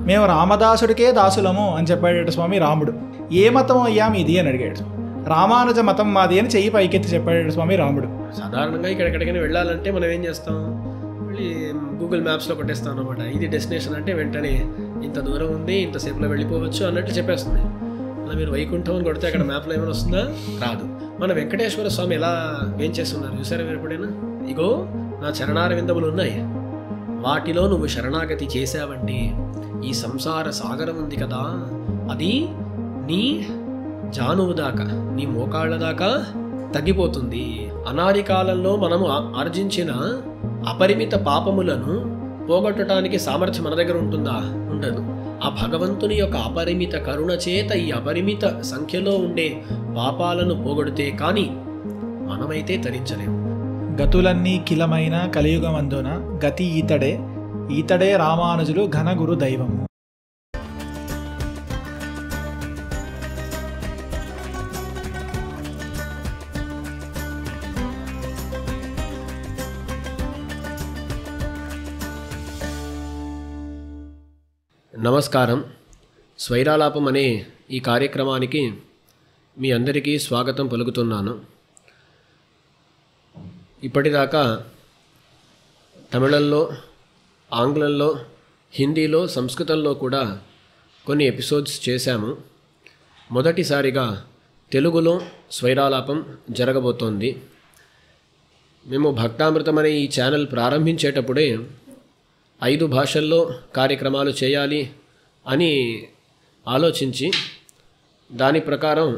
మేము రామదాసుడికే దాసులము అని చెప్పాడట స్వామి రాముడు. ఏ మతం అయ్యా మీది అని అడిగాడు. రామానుజ మతం మాది అని చెయ్యి పైకెత్తి చెప్పాడు స్వామి రాముడు. సాధారణంగా ఎక్కడికైనా వెళ్ళాలంటే మనం ఏం చేస్తాం, మళ్ళీ గూగుల్ మ్యాప్స్లో కొట్టేస్తాం అనమాట. ఇది డెస్టినేషన్ అంటే వెంటనే ఇంత దూరం ఉంది, ఇంతసేపులో వెళ్ళిపోవచ్చు అన్నట్టు చెప్పేస్తుంది. అలా మీరు వైకుంఠం అని కొడితే అక్కడ మ్యాప్లో ఏమైనా వస్తుందా? రాదు. మన వెంకటేశ్వర స్వామి ఎలా ఏం చేస్తున్నారు చూసారా మీరు ఎప్పుడైనా? ఇగో నా చరణార విందములు ఉన్నాయి, వాటిలో నువ్వు శరణాగతి చేసావంటే ఈ సంసార సాగరం ఉంది కదా, అది నీ జానువు దాకా, నీ మోకాళ్ళ దాకా తగ్గిపోతుంది. అనాది కాలంలో మనము ఆర్జించిన అపరిమిత పాపములను పోగొట్టడానికి సామర్థ్యం మన దగ్గర ఉంటుందా? ఉండదు. ఆ భగవంతుని యొక్క అపరిమిత కరుణ చేత ఈ అపరిమిత సంఖ్యలో ఉండే పాపాలను పోగొడితే కానీ మనమైతే తరించలేము. గతులన్నీ కిలమైన కలియుగమందున గతి ఈతడే, ఈతడే రామానుజులు ఘనగురు దైవము. నమస్కారం. స్వైరాలాపం అనే ఈ కార్యక్రమానికి మీ అందరికీ స్వాగతం పలుకుతున్నాను. ఇప్పటిదాకా తమిళంలో, ఆంగ్లంలో, హిందీలో, సంస్కృతంలో కూడా కొన్ని ఎపిసోడ్స్ చేశాము. మొదటిసారిగా తెలుగులో స్వైరాలాపం జరగబోతోంది. మేము భక్తామృతం అనే ఈ ఛానల్ ప్రారంభించేటప్పుడే 5 భాషల్లో కార్యక్రమాలు చేయాలి అని ఆలోచించి దాని ప్రకారం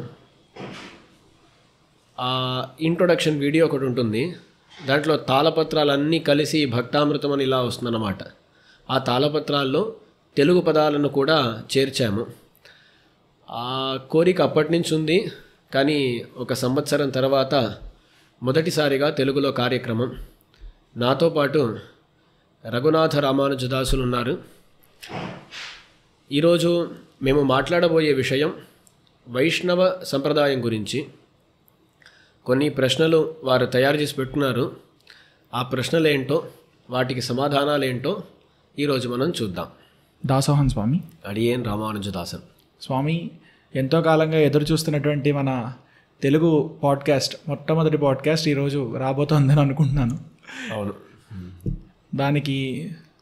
ఇంట్రొడక్షన్ వీడియో ఒకటి ఉంటుంది. దాంట్లో తాళపత్రాలన్నీ కలిసి భక్తామృతం అని ఇలా వస్తుందన్నమాట. ఆ తాళపత్రాల్లో తెలుగు పదాలను కూడా చేర్చాము. ఆ కోరిక అప్పటి నుంచి ఉంది, కానీ 1 సంవత్సరం తర్వాత మొదటిసారిగా తెలుగులో కార్యక్రమం. నాతో పాటు రఘునాథ రామానుజదాసులు ఉన్నారు. ఈరోజు మేము మాట్లాడబోయే విషయం వైష్ణవ సంప్రదాయం గురించి. కొన్ని ప్రశ్నలు వారు తయారు చేసి పెట్టుకున్నారు. ఆ ప్రశ్నలు ఏంటో, వాటికి సమాధానాలు ఏంటో ఈరోజు మనం చూద్దాం. దాసోహం స్వామి. అడియేన్ రామానుజదాసన్ స్వామి. ఎంతో కాలంగా ఎదురు చూస్తున్నటువంటి మన తెలుగు పాడ్కాస్ట్, మొట్టమొదటి పాడ్కాస్ట్ ఈరోజు రాబోతోందని అనుకుంటున్నాను. అవును. దానికి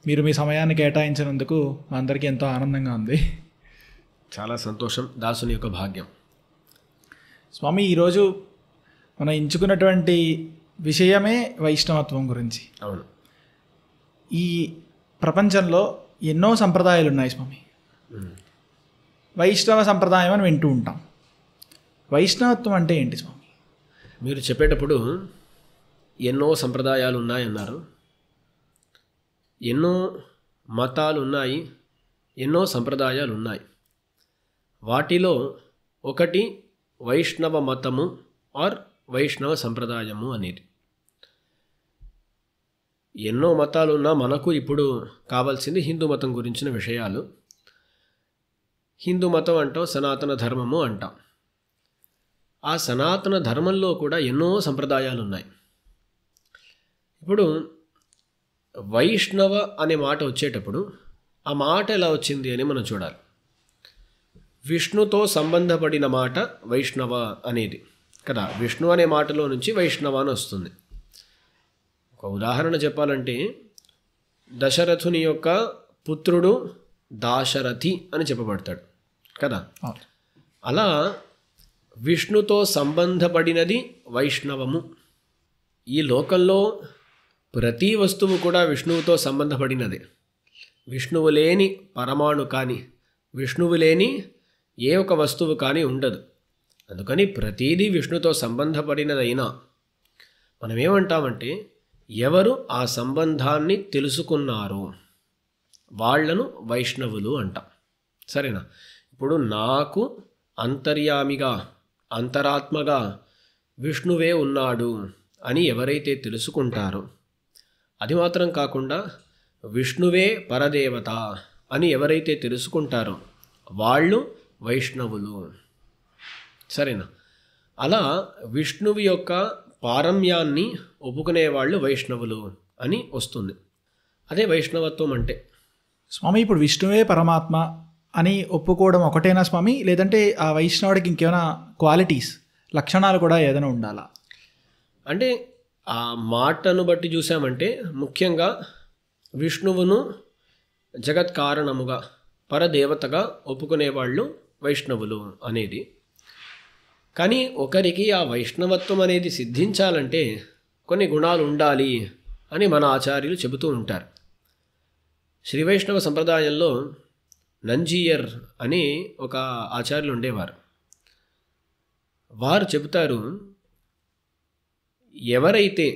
మీరు మీ సమయాన్ని కేటాయించినందుకు మా అందరికీ ఎంతో ఆనందంగా ఉంది. చాలా సంతోషం. దాసుని యొక్క భాగ్యం. స్వామి, ఈరోజు మనం ఎంచుకున్నటువంటి విషయమే వైష్ణవత్వం గురించి. అవును. ఈ ప్రపంచంలో ఎన్నో సంప్రదాయాలు ఉన్నాయి స్వామి. వైష్ణవ సంప్రదాయం అని వింటూ ఉంటాం. వైష్ణవత్వం అంటే ఏంటి స్వామి? మీరు చెప్పేటప్పుడు ఎన్నో సంప్రదాయాలు ఉన్నాయన్నారు. ఎన్నో మతాలు ఉన్నాయి, ఎన్నో సంప్రదాయాలు ఉన్నాయి. వాటిలో ఒకటి వైష్ణవ మతము ఆర్ వైష్ణవ సంప్రదాయము అనేది. ఎన్నో మతాలు ఉన్నా మనకు ఇప్పుడు కావాల్సింది హిందూ మతం గురించిన విషయాలు. హిందూ మతం అంటాం, సనాతన ధర్మము అంటాం. ఆ సనాతన ధర్మంలో కూడా ఎన్నో సంప్రదాయాలు ఉన్నాయి. ఇప్పుడు వైష్ణవ అనే మాట వచ్చేటప్పుడు ఆ మాట ఎలా వచ్చింది అని మనం చూడాలి. విష్ణుతో సంబంధపడిన మాట వైష్ణవ అనేది కదా. విష్ణు అనే మాటలో నుంచి వైష్ణవ అని వస్తుంది. ఒక ఉదాహరణ చెప్పాలంటే, దశరథుని యొక్క పుత్రుడు దాశరథి అని చెప్పబడతాడు కదా. అలా విష్ణుతో సంబంధపడినది వైష్ణవము. ఈ లోకంలో ప్రతి వస్తువు కూడా విష్ణువుతో సంబంధపడినదే. విష్ణువు లేని పరమాణు కానీ, విష్ణువు లేని ఏ ఒక వస్తువు కానీ ఉండదు. అందుకని ప్రతీదీ విష్ణుతో సంబంధపడినదైనా మనం ఏమంటామంటే, ఎవరు ఆ సంబంధాన్ని తెలుసుకున్నారో వాళ్లను వైష్ణవులు అంటాం. సరేనా? ఇప్పుడు నాకు అంతర్యామిగా, అంతరాత్మగా విష్ణువే ఉన్నాడు అని ఎవరైతే తెలుసుకుంటారో, అది మాత్రం కాకుండా విష్ణువే పరదేవత అని ఎవరైతే తెలుసుకుంటారో వాళ్ళు వైష్ణవులు. సరేనా? అలా విష్ణువు యొక్క పారమ్యాన్ని ఒప్పుకునే వాళ్ళు వైష్ణవులు అని వస్తుంది. అదే వైష్ణవత్వం అంటే. స్వామి ఇప్పుడు విష్ణువే పరమాత్మ అని ఒప్పుకోవడం ఒకటేనా స్వామి, లేదంటే ఆ వైష్ణవుడికి ఇంకేమైనా క్వాలిటీస్ లక్షణాలు కూడా ఏదైనా ఉండాలా? అంటే ఆ మాటను బట్టి చూసామంటే ముఖ్యంగా విష్ణువును జగత్ కారణముగా పరదేవతగా ఒప్పుకునేవాళ్ళు వైష్ణవులు అనేది. కానీ ఒకరికి ఆ వైష్ణవత్వం అనేది సిద్ధించాలంటే కొన్ని గుణాలు ఉండాలి అని మన ఆచార్యులు చెబుతూ ఉంటారు. శ్రీ వైష్ణవ సంప్రదాయంలో నంజీయర్ అని ఒక ఆచార్యులు ఉండేవారు. వారు చెబుతారు, ఎవరైతే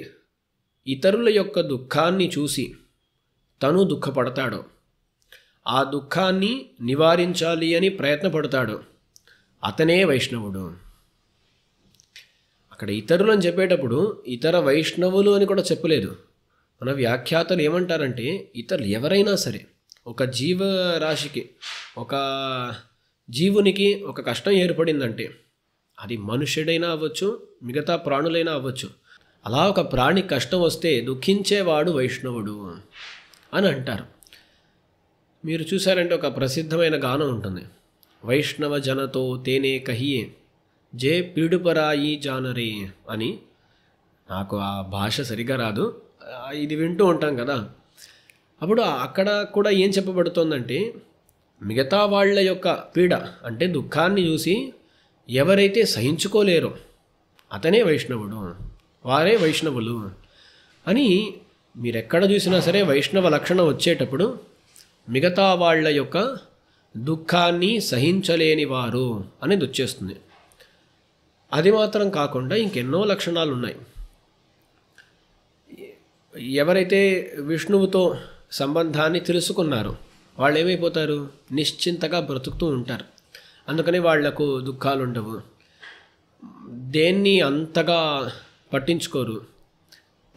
ఇతరుల యొక్క దుఃఖాన్ని చూసి తను దుఃఖపడతాడో, ఆ దుఃఖాన్ని నివారించాలి అని ప్రయత్నపడతాడో అతనే వైష్ణవుడు. అక్కడ ఇతరులు అని చెప్పేటప్పుడు ఇతర వైష్ణవులు అని కూడా చెప్పలేదు. మన వ్యాఖ్యాతలు ఏమంటారంటే ఇతరులు ఎవరైనా సరే, ఒక జీవరాశికి, ఒక జీవునికి ఒక కష్టం ఏర్పడిందంటే అది మనుష్యుడైనా అవ్వచ్చు, మిగతా ప్రాణులైనా అవ్వచ్చు. అలా ఒక ప్రాణి కష్టం వస్తే దుఃఖించేవాడు వైష్ణవుడు అని అంటారు. మీరు చూసారంటే ఒక ప్రసిద్ధమైన గానం ఉంటుంది, వైష్ణవ జనతో తేనే కహియే జే పీడుపరాయి జానరే అని. నాకు ఆ భాష సరిగా రాదు, ఇది వింటూ ఉంటాం కదా. అప్పుడు అక్కడ కూడా ఏం చెప్పబడుతోందంటే మిగతా వాళ్ళ యొక్క పీడ అంటే దుఃఖాన్ని చూసి ఎవరైతే సహించుకోలేరో అతనే వైష్ణవుడు, వారే వైష్ణవులు అని. మీరెక్కడ చూసినా సరే వైష్ణవ లక్షణం వచ్చేటప్పుడు మిగతా వాళ్ళ యొక్క దుఃఖాన్ని సహించలేని వారు అనేది వచ్చేస్తుంది. అది మాత్రం కాకుండా ఇంకెన్నో లక్షణాలు ఉన్నాయి. ఎవరైతే విష్ణువుతో సంబంధాన్ని తెలుసుకున్నారో వాళ్ళు ఏమైపోతారు, నిశ్చింతగా బ్రతుకుతూ ఉంటారు. అందుకని వాళ్లకు దుఃఖాలు ఉండవు, దేన్ని అంతగా పట్టించుకోరు,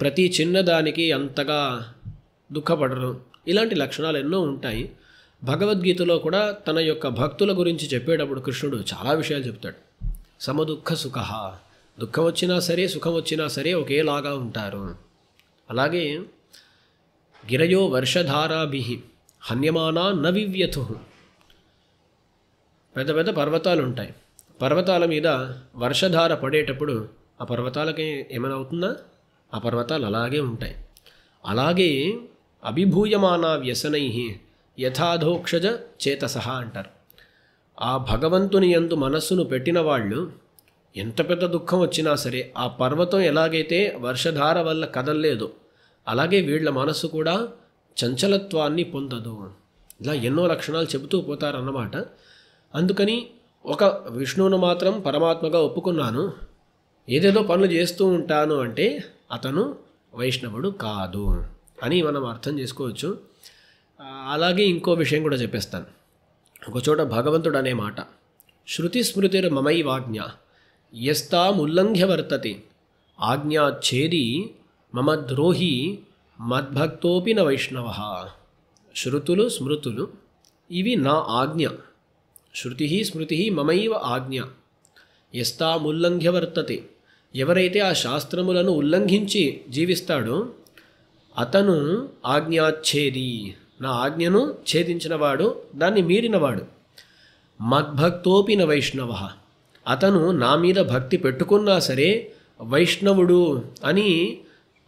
ప్రతి చిన్నదానికి అంతగా దుఃఖపడరు. ఇలాంటి లక్షణాలు ఎన్నో ఉంటాయి. భగవద్గీతలో కూడా తన యొక్క భక్తుల గురించి చెప్పేటప్పుడు కృష్ణుడు చాలా విషయాలు చెప్తాడు. సమదుఃఖ సుఖ, దుఃఖం వచ్చినా సరే సుఖం వచ్చినా సరే ఒకేలాగా ఉంటారు. అలాగే గిరయో వర్షధారాభి హన్యమానా న వివ్యథు, పెద్ద పెద్ద పర్వతాలు ఉంటాయి. పర్వతాల మీద వర్షధార పడేటప్పుడు ఆ పర్వతాలకి ఏమైనా అవుతుందా? ఆ పర్వతాలు అలాగే ఉంటాయి. అలాగే అభిభూయమానా వ్యసనై యథాధోక్షజ చేతసహ అంటారు. ఆ భగవంతుని యందు మనస్సును పెట్టిన వాళ్ళు ఎంత పెద్ద దుఃఖం వచ్చినా సరే, ఆ పర్వతం ఎలాగైతే వర్షధార వల్ల కదల్లేదో అలాగే వీళ్ళ మనస్సు కూడా చంచలత్వాన్ని పొందదు. ఇలా ఎన్నో లక్షణాలు చెబుతూ పోతారన్నమాట. అందుకని ఒక విష్ణువును మాత్రం పరమాత్మగా ఒప్పుకున్నాను, ఏదేదో పనులు చేస్తూ ఉంటాను అంటే అతను వైష్ణవుడు కాదు అని మనం అర్థం చేసుకోవచ్చు. అలాగే ఇంకో విషయం కూడా చెప్పేస్తాను. ఒకచోట భగవంతుడు అనే మాట, శృతి స్మృతిర్ మమైవాజ్ఞ యస్తాముల్లంఘ్య వర్తతే ఆజ్ఞాచ్ఛేది మమ ద్రోహి మద్భక్తోపి న వైష్ణవ. శృతులు స్మృతులు ఇవి నా ఆజ్ఞ, శృతి స్మృతి మమైవ ఆజ్ఞ యస్తాముల్లంఘ్య వర్తతే, ఎవరైతే ఆ శాస్త్రములను ఉల్లంఘించి జీవిస్తాడో అతను ఆజ్ఞాచ్ఛేది, నా ఆజ్ఞను ఛేదించినవాడు, దాన్ని మీరినవాడు. మద్భక్తోపి న వైష్ణవ, అతను నా మీద భక్తి పెట్టుకున్నా సరే వైష్ణవుడు అని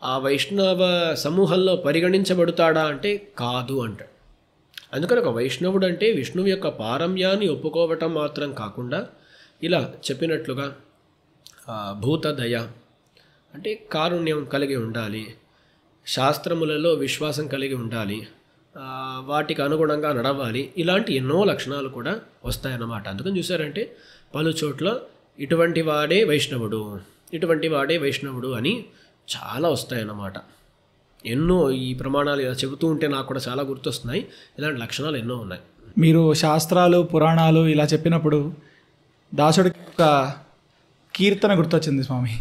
ఆ వైష్ణవ సమూహంలో పరిగణించబడతాడా అంటే కాదు అంటాడు. అందుకని ఒక వైష్ణవుడు అంటే విష్ణువు యొక్క పారమ్యాన్ని ఒప్పుకోవటం మాత్రం కాకుండా ఇలా చెప్పినట్లుగా భూతదయ అంటే కారుణ్యం కలిగి ఉండాలి, శాస్త్రములలో విశ్వాసం కలిగి ఉండాలి, వాటికి అనుగుణంగా నడవాలి. ఇలాంటి ఎన్నో లక్షణాలు కూడా వస్తాయన్నమాట. అందుకని చూసారంటే పలు చోట్ల ఇటువంటి వాడే వైష్ణవుడు, ఇటువంటి వాడే వైష్ణవుడు అని చాలా వస్తాయన్నమాట. ఎన్నో ఈ ప్రమాణాలు ఇలా చెబుతూ ఉంటే నాకు కూడా చాలా గుర్తొస్తున్నాయి. ఇలాంటి లక్షణాలు ఎన్నో ఉన్నాయి. మీరు శాస్త్రాలు పురాణాలు ఇలా చెప్పినప్పుడు దాసుడికి ఒక కీర్తన గుర్తొచ్చింది స్వామి.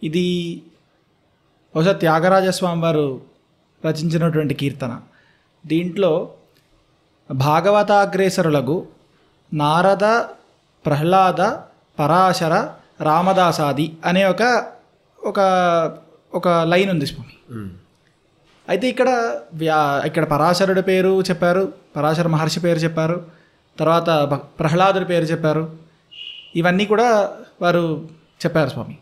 ఇది బహుశా త్యాగరాజస్వామి వారు రచించినటువంటి కీర్తన. దీంట్లో భాగవతాగ్రేసరులకు నారద, ప్రహ్లాద, పరాశర, రామదాసాది అనే ఒక లైన్ ఉంది స్వామి. అయితే ఇక్కడ పరాశరుడి పేరు చెప్పారు, పరాశర మహర్షి పేరు చెప్పారు, తర్వాత ప్రహ్లాదుడి పేరు చెప్పారు. ఇవన్నీ కూడా వారు చెప్పారు స్వామి.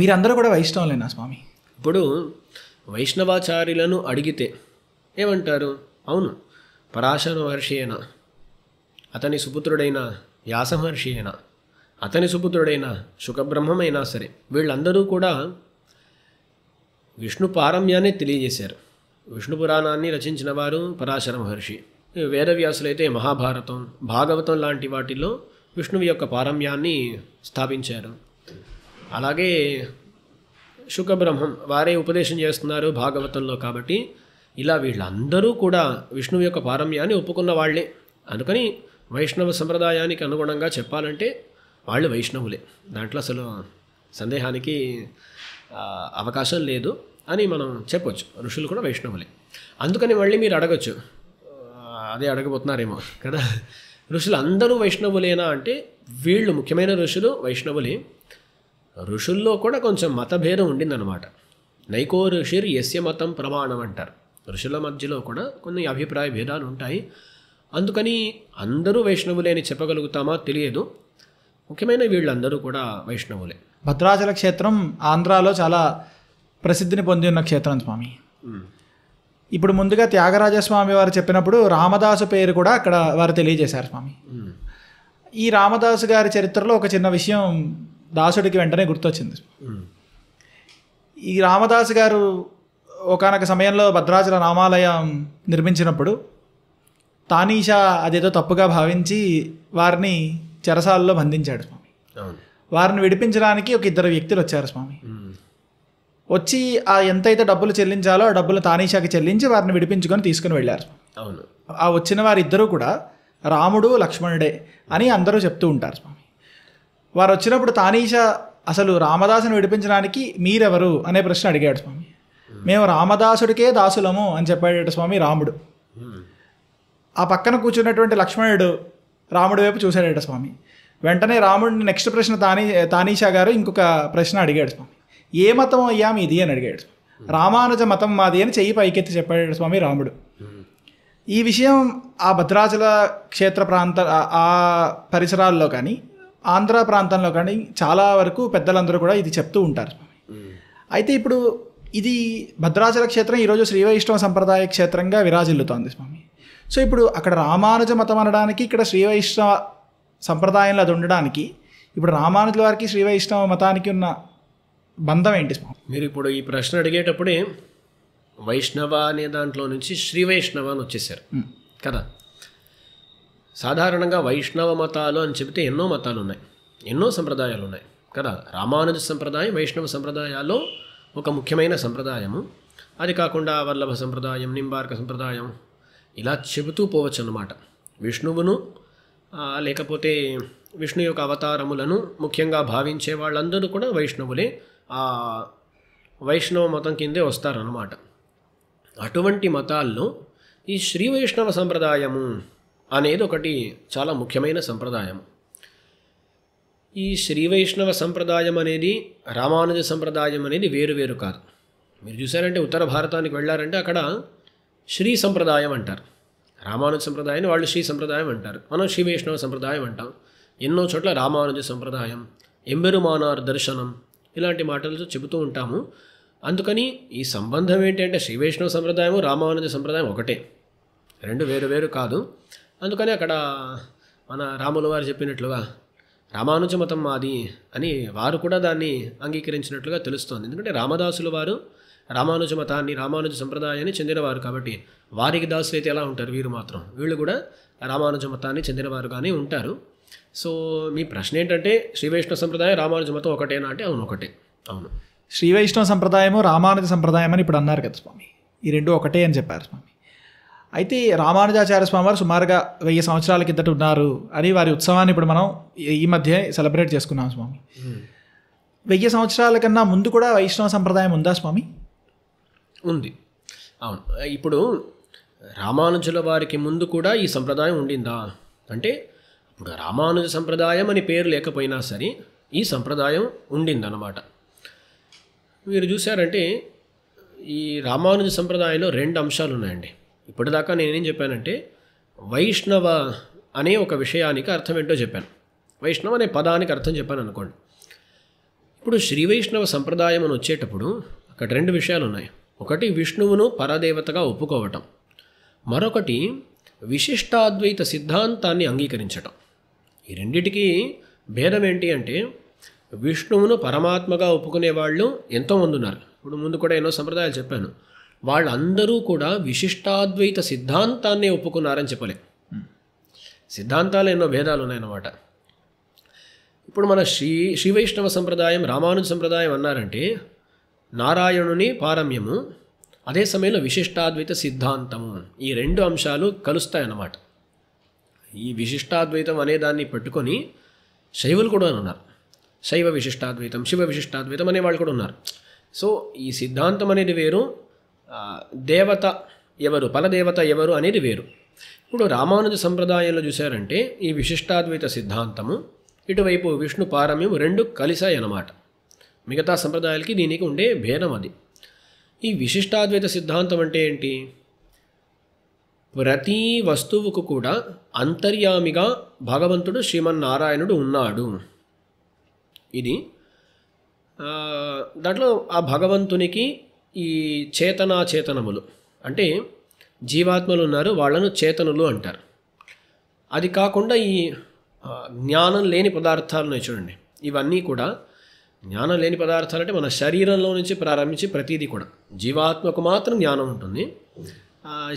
వీరందరూ కూడా వైష్ణవులేనా స్వామి? ఇప్పుడు వైష్ణవాచార్యులను అడిగితే ఏమంటారు? అవును, పరాశర మహర్షి అయినా, అతని సుపుత్రుడైన వ్యాస మహర్షి అయినా, అతని సుపుత్రుడైన శుకబ్రహ్మైనా సరే, వీళ్ళందరూ కూడా విష్ణు పారమ్యాన్ని తెలియజేశారు. విష్ణు పురాణాన్ని రచించిన వారు పరాశర మహర్షి. వేదవ్యాసులైతే మహాభారతం, భాగవతం లాంటి వాటిల్లో విష్ణువు యొక్క పారమ్యాన్ని స్థాపించారు. అలాగే శుకబ్రహ్మం వారే ఉపదేశం చేస్తున్నారు భాగవతంలో. కాబట్టి ఇలా వీళ్ళందరూ కూడా విష్ణువు యొక్క పారమ్యాన్ని ఒప్పుకున్న వాళ్ళే. అందుకని వైష్ణవ సంప్రదాయానికి అనుగుణంగా చెప్పాలంటే వాళ్ళు వైష్ణవులే. దాంట్లో అసలు సందేహానికి అవకాశం లేదు అని మనం చెప్పొచ్చు. ఋషులు కూడా వైష్ణవులే. అందుకని మళ్ళీ మీరు అడగచ్చు, అదే అడగబోతున్నారేమో కదా, ఋషులు అందరూ వైష్ణవులేనా అంటే వీళ్ళు ముఖ్యమైన ఋషులు వైష్ణవులే. ఋషుల్లో కూడా కొంచెం మతభేదం ఉండిందన్నమాట. నైకో ఋషిర్ యస్య మతం ప్రమాణం అంటారు. ఋషుల మధ్యలో కూడా కొన్ని అభిప్రాయ భేదాలు ఉంటాయి. అందుకని అందరూ వైష్ణవులే అని చెప్పగలుగుతామా తెలియదు. ముఖ్యమైన వీళ్ళందరూ కూడా వైష్ణవులే. భద్రాచల క్షేత్రం ఆంధ్రాలో చాలా ప్రసిద్ధిని పొంది ఉన్న క్షేత్రం స్వామి. ఇప్పుడు ముందుగా త్యాగరాజస్వామి వారు చెప్పినప్పుడు రామదాసు పేరు కూడా అక్కడ వారు తెలియజేశారు స్వామి. ఈ రామదాసు గారి చరిత్రలో ఒక చిన్న విషయం దాసుడికి వెంటనే గుర్తొచ్చింది. ఈ రామదాసు గారు ఒకానొక సమయంలో భద్రాచల రామాలయం నిర్మించినప్పుడు తానీషా అదేదో తప్పుగా భావించి వారిని చెరసాలలో బంధించాడు స్వామి. వారిని విడిపించడానికి ఒక 2 వ్యక్తులు వచ్చారు స్వామి. వచ్చి ఆ ఎంతైతే డబ్బులు చెల్లించాలో ఆ డబ్బులు తానీషాకి చెల్లించి వారిని విడిపించుకొని తీసుకుని వెళ్ళారు. అవును. ఆ వచ్చిన వారిద్దరూ కూడా రాముడు లక్ష్మణుడే అని అందరూ చెప్తూ ఉంటారు స్వామి. వారు వచ్చినప్పుడు తానీషా అసలు రామదాసుని విడిపించడానికి మీరెవరు అనే ప్రశ్న అడిగాడు స్వామి. మేము రామదాసుడికే దాసులము అని చెప్పాడట స్వామి రాముడు. ఆ పక్కన కూర్చున్నటువంటి లక్ష్మణుడు రాముడి వైపు చూశాడట స్వామి. వెంటనే రాముడిని నెక్స్ట్ ప్రశ్న తానీషా గారు ఇంకొక ప్రశ్న అడిగాడు స్వామి. ఏ మతం అయ్యా మీది అని అడిగాడు. రామానుజ మతం మాది అని చెయ్యి పైకెత్తి చెప్పాడు స్వామి రాముడు. ఈ విషయం ఆ భద్రాచల క్షేత్ర ఆ పరిసరాల్లో కానీ ఆంధ్ర ప్రాంతంలో కానీ చాలా వరకు పెద్దలందరూ కూడా ఇది చెప్తూ ఉంటారు స్వామి. అయితే ఇప్పుడు ఇది భద్రాచల క్షేత్రం ఈరోజు శ్రీ వైష్ణవ సంప్రదాయ క్షేత్రంగా విరాజిల్లుతోంది స్వామి. సో ఇప్పుడు అక్కడ రామానుజ మతం అనడానికి, ఇక్కడ శ్రీ వైష్ణవ సంప్రదాయంలో అది ఉండడానికి, ఇప్పుడు రామానుజుల వారికి శ్రీ వైష్ణవ మతానికి ఉన్న బంధం ఏంటి స్వామి? మీరు ఇప్పుడు ఈ ప్రశ్న అడిగేటప్పుడే వైష్ణవ అనే దాంట్లో నుంచి శ్రీ వైష్ణవ అని వచ్చేసారు కదా. సాధారణంగా వైష్ణవ మతాలు అని చెబితే ఎన్నో మతాలు ఉన్నాయి, ఎన్నో సంప్రదాయాలు ఉన్నాయి కదా. రామానుజ సంప్రదాయం వైష్ణవ సంప్రదాయాల్లో ఒక ముఖ్యమైన సంప్రదాయము. అది కాకుండా వల్లభ సంప్రదాయం, నింబార్క సంప్రదాయం ఇలా చెబుతూ పోవచ్చు అన్నమాట. విష్ణువును లేకపోతే విష్ణు యొక్క అవతారములను ముఖ్యంగా భావించే వాళ్ళందరూ కూడా వైష్ణవులే, ఆ వైష్ణవ మతం కిందే వస్తారన్నమాట. అటువంటి మతాల్లో ఈ శ్రీ వైష్ణవ సంప్రదాయము అనేది ఒకటి చాలా ముఖ్యమైన సంప్రదాయం. ఈ శ్రీ వైష్ణవ సంప్రదాయం అనేది రామానుజ సంప్రదాయం అనేది వేరు వేరు కాదు. మీరు చూసారంటే ఉత్తర భారతానికి వెళ్ళారంటే అక్కడ శ్రీ సంప్రదాయం అంటారు. రామానుజ సంప్రదాయాన్ని వాళ్ళు శ్రీ సంప్రదాయం అంటారు, మనం శ్రీ వైష్ణవ సంప్రదాయం అంటాం. ఎన్నో చోట్ల రామానుజ సంప్రదాయం, ఎంబెరుమానార్ దర్శనం ఇలాంటి మాటలతో చెబుతూ ఉంటాము. అందుకని ఈ సంబంధం ఏంటంటే శ్రీ వైష్ణవ సంప్రదాయము రామానుజ సంప్రదాయం ఒకటే, రెండు వేరు వేరు కాదు. అందుకని అక్కడ మన రాముల వారు చెప్పినట్లుగా రామానుజ మతం మాది అని వారు కూడా దాన్ని అంగీకరించినట్లుగా తెలుస్తోంది. ఎందుకంటే రామదాసుల వారు రామానుజ మతాన్ని, రామానుజ సంప్రదాయాన్ని చెందినవారు కాబట్టి వారికి దాసులు అయితే ఎలా ఉంటారు, వీళ్ళు కూడా రామానుజ మతాన్ని చెందినవారుగానే ఉంటారు. సో మీ ప్రశ్న ఏంటంటే శ్రీ వైష్ణవ సంప్రదాయం రామానుజ మతం ఒకటేనా అంటే అవును ఒకటే. అవును, శ్రీ వైష్ణవ సంప్రదాయము రామానుజ సంప్రదాయం అని ఇప్పుడు అన్నారు కదా స్వామి, ఈ రెండు ఒకటే అని చెప్పారు స్వామి. అయితే రామానుజాచార్య స్వామి వారు సుమారుగా 1000 సంవత్సరాల కిందట ఉన్నారు అని వారి ఉత్సవాన్ని ఇప్పుడు మనం ఈ మధ్య సెలబ్రేట్ చేసుకున్నాం స్వామి. 1000 సంవత్సరాల కన్నా ముందు కూడా వైష్ణవ సంప్రదాయం ఉందా స్వామి? ఉంది. అవును, ఇప్పుడు రామానుజుల వారికి ముందు కూడా ఈ సంప్రదాయం ఉండిందా అంటే ఇప్పుడు రామానుజ సంప్రదాయం అని పేరు లేకపోయినా సరే ఈ సంప్రదాయం ఉండిందన్నమాట. మీరు చూసారంటే ఈ రామానుజ సంప్రదాయంలో 2 అంశాలు ఉన్నాయండి. ఇప్పటిదాకా నేనేం చెప్పానంటే వైష్ణవ అనే ఒక విషయానికి అర్థం ఏంటో చెప్పాను. వైష్ణవ అనే పదానికి అర్థం చెప్పాను అనుకోండి. ఇప్పుడు శ్రీ వైష్ణవ సంప్రదాయం అని వచ్చేటప్పుడు అక్కడ 2 విషయాలు ఉన్నాయి. ఒకటి విష్ణువును పరదేవతగా ఒప్పుకోవటం, మరొకటి విశిష్టాద్వైత సిద్ధాంతాన్ని అంగీకరించటం. ఈ రెండిటికి భేదం ఏంటి అంటే విష్ణువును పరమాత్మగా ఒప్పుకునే వాళ్ళు ఎంతోమంది ఉన్నారు. ఇప్పుడు ముందు కూడా ఎన్నో సంప్రదాయాలు చెప్పాను. వాళ్ళందరూ కూడా విశిష్టాద్వైత సిద్ధాంతాన్ని ఒప్పుకున్నారని చెప్పలే. సిద్ధాంతాలు ఎన్నో భేదాలు ఉన్నాయన్నమాట. ఇప్పుడు మన శ్రీ వైష్ణవ సంప్రదాయం, రామానుజ సంప్రదాయం అన్నారంటే నారాయణుని పారమ్యము, అదే సమయంలో విశిష్టాద్వైత సిద్ధాంతము, ఈ 2 అంశాలు కలుస్తాయన్నమాట. ఈ విశిష్టాద్వైతం అనే దాన్ని పట్టుకొని శైవులు కూడా ఉన్నారు. శైవ విశిష్టాద్వైతం, శివ విశిష్టాద్వైతం అనే వాళ్ళు కూడా ఉన్నారు. సో ఈ సిద్ధాంతం అనేది వేరు, దేవత ఎవరు, పరదేవత ఎవరు అనేది వేరు. ఇప్పుడు రామానుజ సంప్రదాయంలో చూశారంటే ఈ విశిష్టాద్వైత సిద్ధాంతము, ఇటువైపు విష్ణు పారమ్యం 2 కలిశాయి అన్నమాట. మిగతా సంప్రదాయాలకి దీనికి ఉండే భేదం అది. ఈ విశిష్టాద్వైత సిద్ధాంతం అంటే ఏంటి? ప్రతి వస్తువుకు కూడా అంతర్యామిగా భగవంతుడు శ్రీమన్నారాయణుడు ఉన్నాడు. ఇది దాంట్లో ఆ భగవంతునికి ఈ చేతనాచేతనములు అంటే జీవాత్మలు ఉన్నారు, వాళ్ళను చేతనులు అంటారు. అది కాకుండా ఈ జ్ఞానం లేని పదార్థాలు ఉన్నాయి చూడండి, ఇవన్నీ కూడా జ్ఞానం లేని పదార్థాలు అంటే మన శరీరంలో నుంచి ప్రారంభించి ప్రతిదీ కూడా జీవాత్మకు మాత్రం జ్ఞానం ఉంటుంది,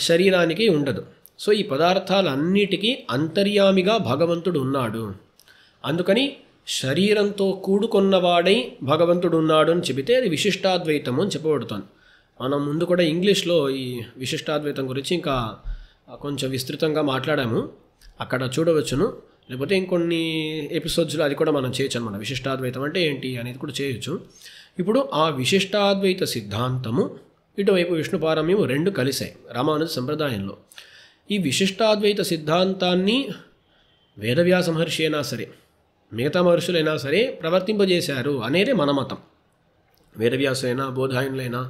శరీరానికి ఉండదు. సో ఈ పదార్థాలన్నిటికీ అంతర్యామిగా భగవంతుడు ఉన్నాడు. అందుకని శరీరంతో కూడుకున్నవాడై భగవంతుడు ఉన్నాడు అని చెబితే అది విశిష్టాద్వైతము అని చెప్పబడుతుంది. మనం ముందు కూడా ఇంగ్లీష్లో ఈ విశిష్టాద్వైతం గురించి ఇంకా కొంచెం విస్తృతంగా మాట్లాడాము, అక్కడ చూడవచ్చును. లేకపోతే ఇంకొన్ని ఎపిసోడ్స్లో అది కూడా మనం చేయొచ్చు అన్నమాట. విశిష్టాద్వైతం అంటే ఏంటి అనేది కూడా చేయొచ్చు. ఇప్పుడు ఆ విశిష్టాద్వైత సిద్ధాంతము ఇటువైపు విష్ణుపారమ్యం 2 కలిశాయి రామానుజ సంప్రదాయంలో. ఈ విశిష్టాద్వైత సిద్ధాంతాన్ని వేదవ్యాస మహర్షి అయినా సరే, మిగతా మహర్షులైనా సరే ప్రవర్తింపజేశారు అనేది మన మతం. వేదవ్యాసులైనా, బోధాయనులైనా,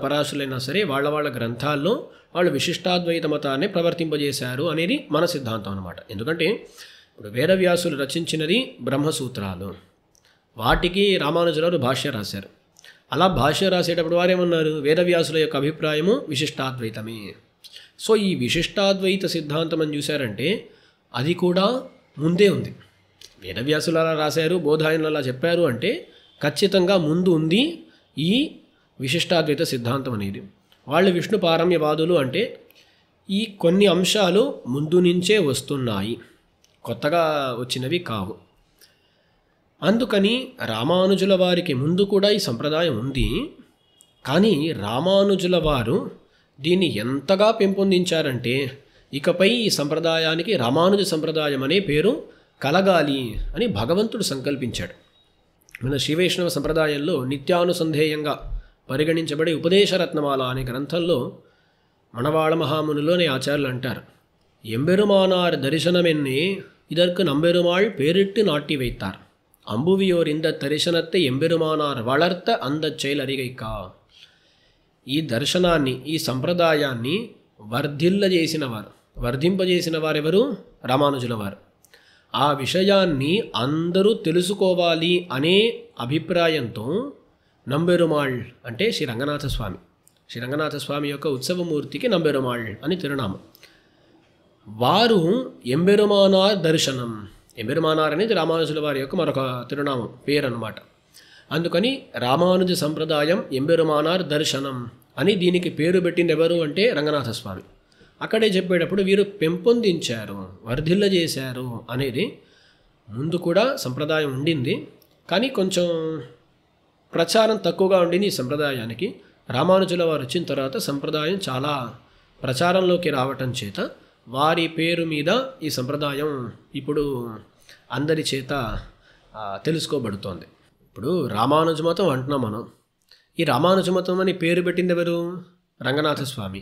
పరాశులైనా సరే వాళ్ళ గ్రంథాల్లో వాళ్ళు విశిష్టాద్వైత మతాన్ని ప్రవర్తింపజేశారు అనేది మన సిద్ధాంతం అన్నమాట. ఎందుకంటే ఇప్పుడు వేదవ్యాసులు రచించినది బ్రహ్మసూత్రాలు, వాటికి రామానుజులు భాష్య రాశారు. అలా భాష్య రాసేటప్పుడు వారేమన్నారు, వేదవ్యాసుల యొక్క అభిప్రాయము విశిష్టాద్వైతమే. సో ఈ విశిష్టాద్వైత సిద్ధాంతం అని చూశారంటే అది కూడా ముందే ఉంది. వేదవ్యాసులు అలా రాశారు, బోధాయనులు అలా చెప్పారు అంటే ఖచ్చితంగా ముందు ఉంది ఈ విశిష్టాద్వైత సిద్ధాంతం అనేది. వాళ్ళు విష్ణు పారమ్యవాదులు అంటే ఈ కొన్ని అంశాలు ముందు నుంచే వస్తున్నాయి, కొత్తగా వచ్చినవి కావు. అందుకని రామానుజుల వారికి ముందు కూడా ఈ సంప్రదాయం ఉంది. కానీ రామానుజుల వారు దీన్ని ఎంతగా పెంపొందించారంటే ఇకపై ఈ సంప్రదాయానికి రామానుజ సంప్రదాయం అనే పేరు కలగాలి అని భగవంతుడు సంకల్పించాడు. మన శ్రీ వైష్ణవ సంప్రదాయంలో నిత్యానుసంధేయంగా పరిగణించబడే ఉపదేశరత్నమాల అనే గ్రంథంలో మణవాళ మహామునిలోని ఆచార్యులు అంటారు, ఎంబెరుమానార్ దర్శనమెన్నే ఇదற்கு நம்பெருமாள் பேரிட்டு நாட்டி வைத்தார் అంబువియోర్ ఇంద దర్శనத்தை ఎంబెరుమానార్ వళర్త అంద చైలరిగైకా. ఈ దర్శనాన్ని, ఈ సంప్రదాయాన్ని వర్ధింపజేసిన వారెవరు? రామానుజుల వారు. ఆ విషయాన్ని అందరూ తెలుసుకోవాలి అనే అభిప్రాయంతో నంబెరుమాళ్ అంటే శ్రీ రంగనాథ స్వామి, శ్రీ రంగనాథ స్వామి యొక్క ఉత్సవమూర్తికి నంబెరుమాళ్ అని తిరునామం. వారు ఎంబెరుమానార్ దర్శనం, ఎంబెరుమానార్ అనేది రామానుజుల వారి యొక్క మరొక తిరునామం, పేరు అన్నమాట. అందుకని రామానుజ సంప్రదాయం ఎంబెరుమానార్ దర్శనం అని దీనికి పేరు పెట్టింది ఎవరు అంటే రంగనాథ స్వామి. అక్కడే చెప్పేటప్పుడు వీరు పెంపొందించారు, వర్ధిల్ల చేశారు అనేది ముందు కూడా సంప్రదాయం ఉండింది. కానీ కొంచెం ప్రచారం తక్కువగా ఉండింది ఈ సంప్రదాయానికి. రామానుజుల వారు వచ్చిన తర్వాత సంప్రదాయం చాలా ప్రచారంలోకి రావటం చేత వారి పేరు మీద ఈ సంప్రదాయం ఇప్పుడు అందరి చేత తెలుసుకోబడుతోంది. ఇప్పుడు రామానుజ మతం అంటున్నాం మనం. ఈ రామానుజ మతం అని పేరు పెట్టింది ఎవరు? రంగనాథ స్వామి.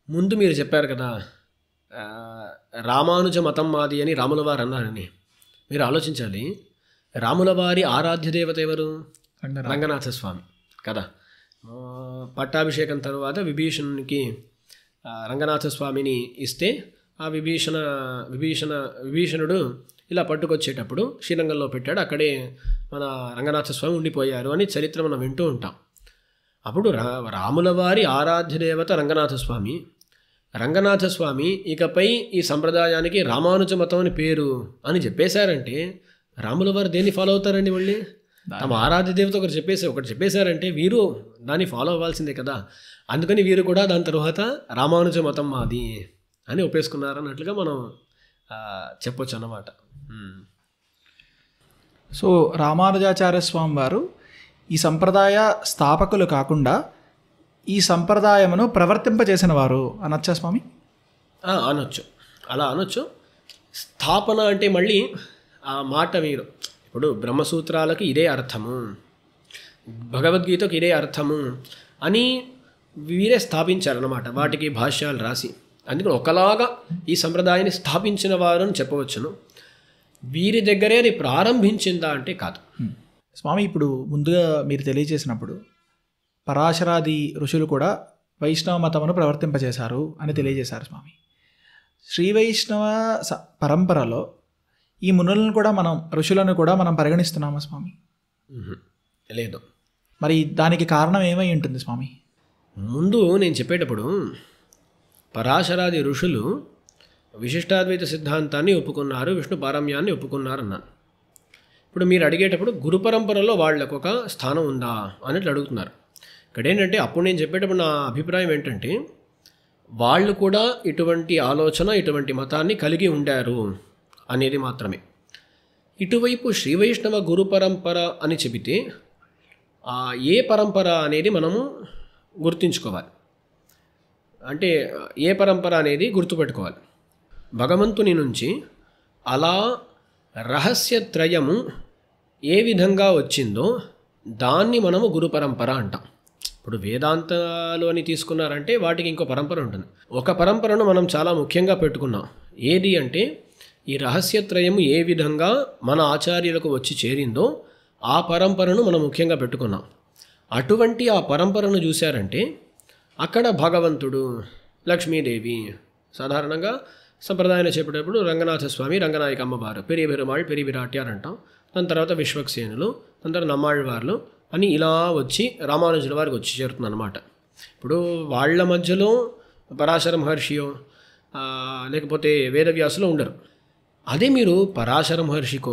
ముందు మీరు చెప్పారు కదా రామానుజ మతం మాది అని రాముల వారు అన్నారని. మీరు ఆలోచించాలి, రాముల వారి ఆరాధ్య దేవత ఎవరు? రంగనాథ స్వామి కదా. పట్టాభిషేకం తర్వాత విభీషణునికి రంగనాథ స్వామిని ఇస్తే ఆ విభీషణుడు ఇలా పట్టుకొచ్చేటప్పుడు శ్రీరంగంలో పెట్టాడు, అక్కడే మన రంగనాథ స్వామి ఉండిపోయారు అని చరిత్ర మనం వింటూ ఉంటాం. అప్పుడు రాముల వారి ఆరాధ్య దేవత రంగనాథ స్వామి. రంగనాథ స్వామి ఇకపై ఈ సంప్రదాయానికి రామానుజ మతం అని పేరు అని చెప్పేశారంటే రాముల వారు దేన్ని ఫాలో అవుతారండి? మళ్ళీ తమ ఆరాధ్య దేవత ఒకటి చెప్పేశారంటే వీరు దాన్ని ఫాలో అవ్వాల్సిందే కదా. అందుకని వీరు కూడా దాని తర్వాత రామానుజ మతం మాది అని ఒప్పేసుకున్నారు అన్నట్లుగా మనం చెప్పొచ్చు అన్నమాట. సో రామానుజాచార్య స్వామి వారు ఈ సంప్రదాయ స్థాపకులు కాకుండా ఈ సంప్రదాయమును ప్రవర్తింపజేసిన వారు అనొచ్చా స్వామి? అనొచ్చు, అలా అనొచ్చు. స్థాపన అంటే మళ్ళీ ఆ మాట మీరు ఇప్పుడు బ్రహ్మసూత్రాలకు ఇదే అర్థము, భగవద్గీతకు ఇదే అర్థము అని వీరే స్థాపించారన్నమాట, వాటికి భాష్యాలు రాసి. అందుకని ఒకలాగా ఈ సంప్రదాయాన్ని స్థాపించిన వారు అని చెప్పవచ్చును. వీరి దగ్గరే అది ప్రారంభించిందా అంటే కాదు. స్వామి, ఇప్పుడు ముందుగా మీరు తెలియజేసినప్పుడు పరాశరాది ఋషులు కూడా వైష్ణవ మతమును ప్రవర్తింపజేశారు అని తెలియజేశారు స్వామి. శ్రీ వైష్ణవ పరంపరలో ఈ మునులను కూడా ఋషులను కూడా మనం పరిగణిస్తున్నామా స్వామి? లేదు. మరి దానికి కారణం ఏమై ఉంటుంది స్వామి? ముందు నేను చెప్పేటప్పుడు పరాశరాది ఋషులు విశిష్టాద్వైత సిద్ధాంతాన్ని ఒప్పుకున్నారు, విష్ణు పారమ్యాన్ని ఒప్పుకున్నారు అన్నాను. ఇప్పుడు మీరు అడిగేటప్పుడు గురు పరంపరలో వాళ్ళకు ఒక స్థానం ఉందా అన్నట్లు అడుగుతున్నారు. ఇక్కడ ఏంటంటే అప్పుడు నేను చెప్పేటప్పుడు నా అభిప్రాయం ఏంటంటే వాళ్ళు కూడా ఇటువంటి ఆలోచన, ఇటువంటి మతాన్ని కలిగి ఉండారు అనేది మాత్రమే. ఇటువైపు శ్రీ వైష్ణవ గురు పరంపర అని చెబితే ఏ పరంపర అనేది మనము గుర్తుంచుకోవాలి. అంటే ఏ పరంపర అనేది గుర్తుపెట్టుకోవాలి. భగవంతుని నుంచి అలా రహస్యత్రయము ఏ విధంగా వచ్చిందో దాన్ని మనము గురు పరంపర అంటాం. ఇప్పుడు వేదాంతాలు అని తీసుకున్నారంటే వాటికి ఇంకో పరంపర ఉంటుంది. ఒక పరంపరను మనం చాలా ముఖ్యంగా పెట్టుకున్నాం. ఏది అంటే ఈ రహస్యత్రయము ఏ విధంగా మన ఆచార్యులకు వచ్చి చేరిందో ఆ పరంపరను మనం ముఖ్యంగా పెట్టుకున్నాం. అటువంటి ఆ పరంపరను చూశారంటే అక్కడ భగవంతుడు, లక్ష్మీదేవి, సాధారణంగా సంప్రదాయాన్ని చెప్పేటప్పుడు రంగనాథ స్వామి, రంగనాయక అమ్మవారు, పెరియ పెరుమాళ్, పెరియ విరాట్యార్ అంటాం. దాని తర్వాత విశ్వక్సేనులు, దాని తర్వాత నమ్మాళ్ళవార్లు అని ఇలా వచ్చి రామానుజుల వారికి వచ్చి చేరుతుంది అనమాట. ఇప్పుడు వాళ్ళ మధ్యలో పరాశర మహర్షియో లేకపోతే వేదవ్యాసులో ఉండరు. అదే మీరు పరాశర మహర్షికో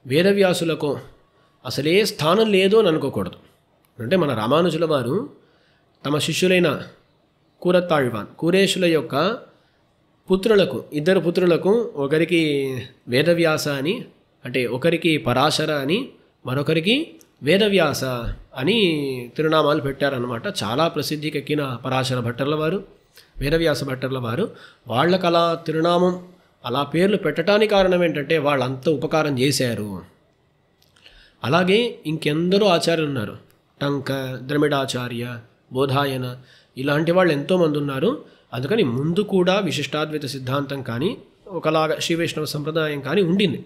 వేదవ్యాసులకో అసలే స్థానం లేదు అని అనుకోకూడదు. అంటే మన రామానుజుల వారు తమ శిష్యులైన కూరత్తాళ్వాన్, కూరేశుల యొక్క పుత్రులకు, ఇద్దరు పుత్రులకు, ఒకరికి వేదవ్యాస అని, అంటే ఒకరికి పరాశర అని, మరొకరికి వేదవ్యాస అని తిరునామాలు పెట్టారనమాట. చాలా ప్రసిద్ధికెక్కిన పరాశర భట్టర్ల వారు, వేదవ్యాస భట్టర్ల వారు. వాళ్ళకు అలా తిరునామం, అలా పేర్లు పెట్టడానికి కారణం ఏంటంటే వాళ్ళంత ఉపకారం చేశారు. అలాగే ఇంకెందరో ఆచార్యులు ఉన్నారు. టంక, ద్రమిడాచార్య, బోధాయన, ఇలాంటి వాళ్ళు ఎంతోమంది ఉన్నారు. అందుకని ముందు కూడా విశిష్టాద్వైత సిద్ధాంతం కానీ ఒకలాగా శ్రీ వైష్ణవ సంప్రదాయం కానీ ఉండింది.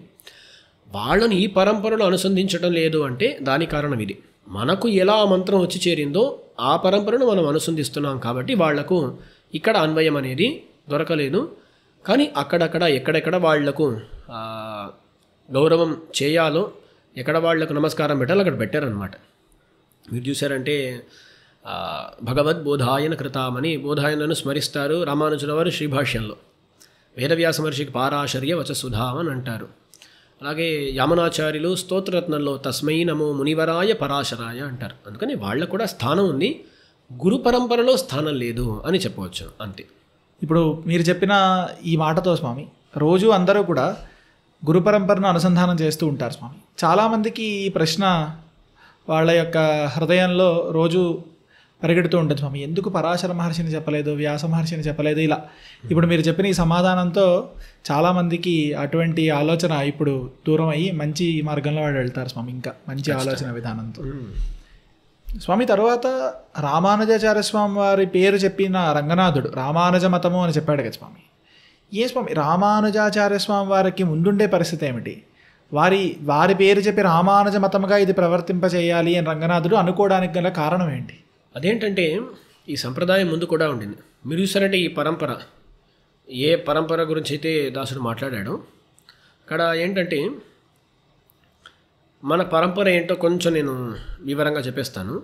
వాళ్ళని ఈ పరంపరలో అనుసంధించడం లేదు అంటే దాని కారణం ఇది. మనకు ఎలా ఆ మంత్రం వచ్చి చేరిందో ఆ పరంపరను మనం అనుసంధిస్తున్నాం కాబట్టి వాళ్లకు ఇక్కడ అన్వయం అనేది దొరకలేదు. కానీ అక్కడక్కడ ఎక్కడెక్కడ వాళ్లకు గౌరవం చేయాలో, ఎక్కడ వాళ్లకు నమస్కారం పెట్టాలో అక్కడ పెట్టారనమాట. మీరు చూసారంటే భగవద్బోధాయన కృతామని బోధాయనను స్మరిస్తారు రామానుజుల వారు శ్రీభాష్యంలో. వేదవ్యాస మహర్షికి పారాశర్య వచసుధాం అని అంటారు. అలాగే యామనాచార్యులు స్తోత్రరత్నంలో తస్మై నమో మునివరాయ పరాశరాయ అంటారు. అందుకని వాళ్ళకు కూడా స్థానం ఉంది, గురు పరంపరలో స్థానం లేదు అని చెప్పవచ్చు, అంతే. ఇప్పుడు మీరు చెప్పిన ఈ మాటతో స్వామి, రోజు అందరూ కూడా గురు పరంపరను అనుసంధానం చేస్తూ ఉంటారు స్వామి. చాలామందికి ఈ ప్రశ్న వాళ్ళ యొక్క హృదయంలో రోజు పరిగెడుతూ ఉంటుంది స్వామి, ఎందుకు పరాశర మహర్షిని చెప్పలేదు, వ్యాస మహర్షిని చెప్పలేదు, ఇలా. ఇప్పుడు మీరు చెప్పిన ఈ సమాధానంతో చాలామందికి అటువంటి ఆలోచన ఇప్పుడు దూరం అయ్యి మంచి మార్గంలో వాడు వెళ్తారు స్వామి, ఇంకా మంచి ఆలోచన విధానంతో. స్వామి, తర్వాత రామానుజాచార్య స్వామి వారి పేరు చెప్పిన రంగనాథుడు రామానుజ మతము అని చెప్పాడు కదా స్వామి. ఏ స్వామి, రామానుజాచార్య స్వామి వారికి ముందుండే పరిస్థితి ఏమిటి? వారి పేరు చెప్పి రామానుజ మతముగా ఇది ప్రవర్తింపచేయాలి అని రంగనాథుడు అనుకోవడానికి గల కారణం ఏంటి? అదేంటంటే ఈ సంప్రదాయం ముందు కూడా ఉండింది. మీరు చూసారంటే ఈ పరంపర, ఏ పరంపర గురించి అయితే దాసుడు మాట్లాడాడో అక్కడ ఏంటంటే మన పరంపర ఏంటో కొంచెం నేను వివరంగా చెప్పేస్తాను.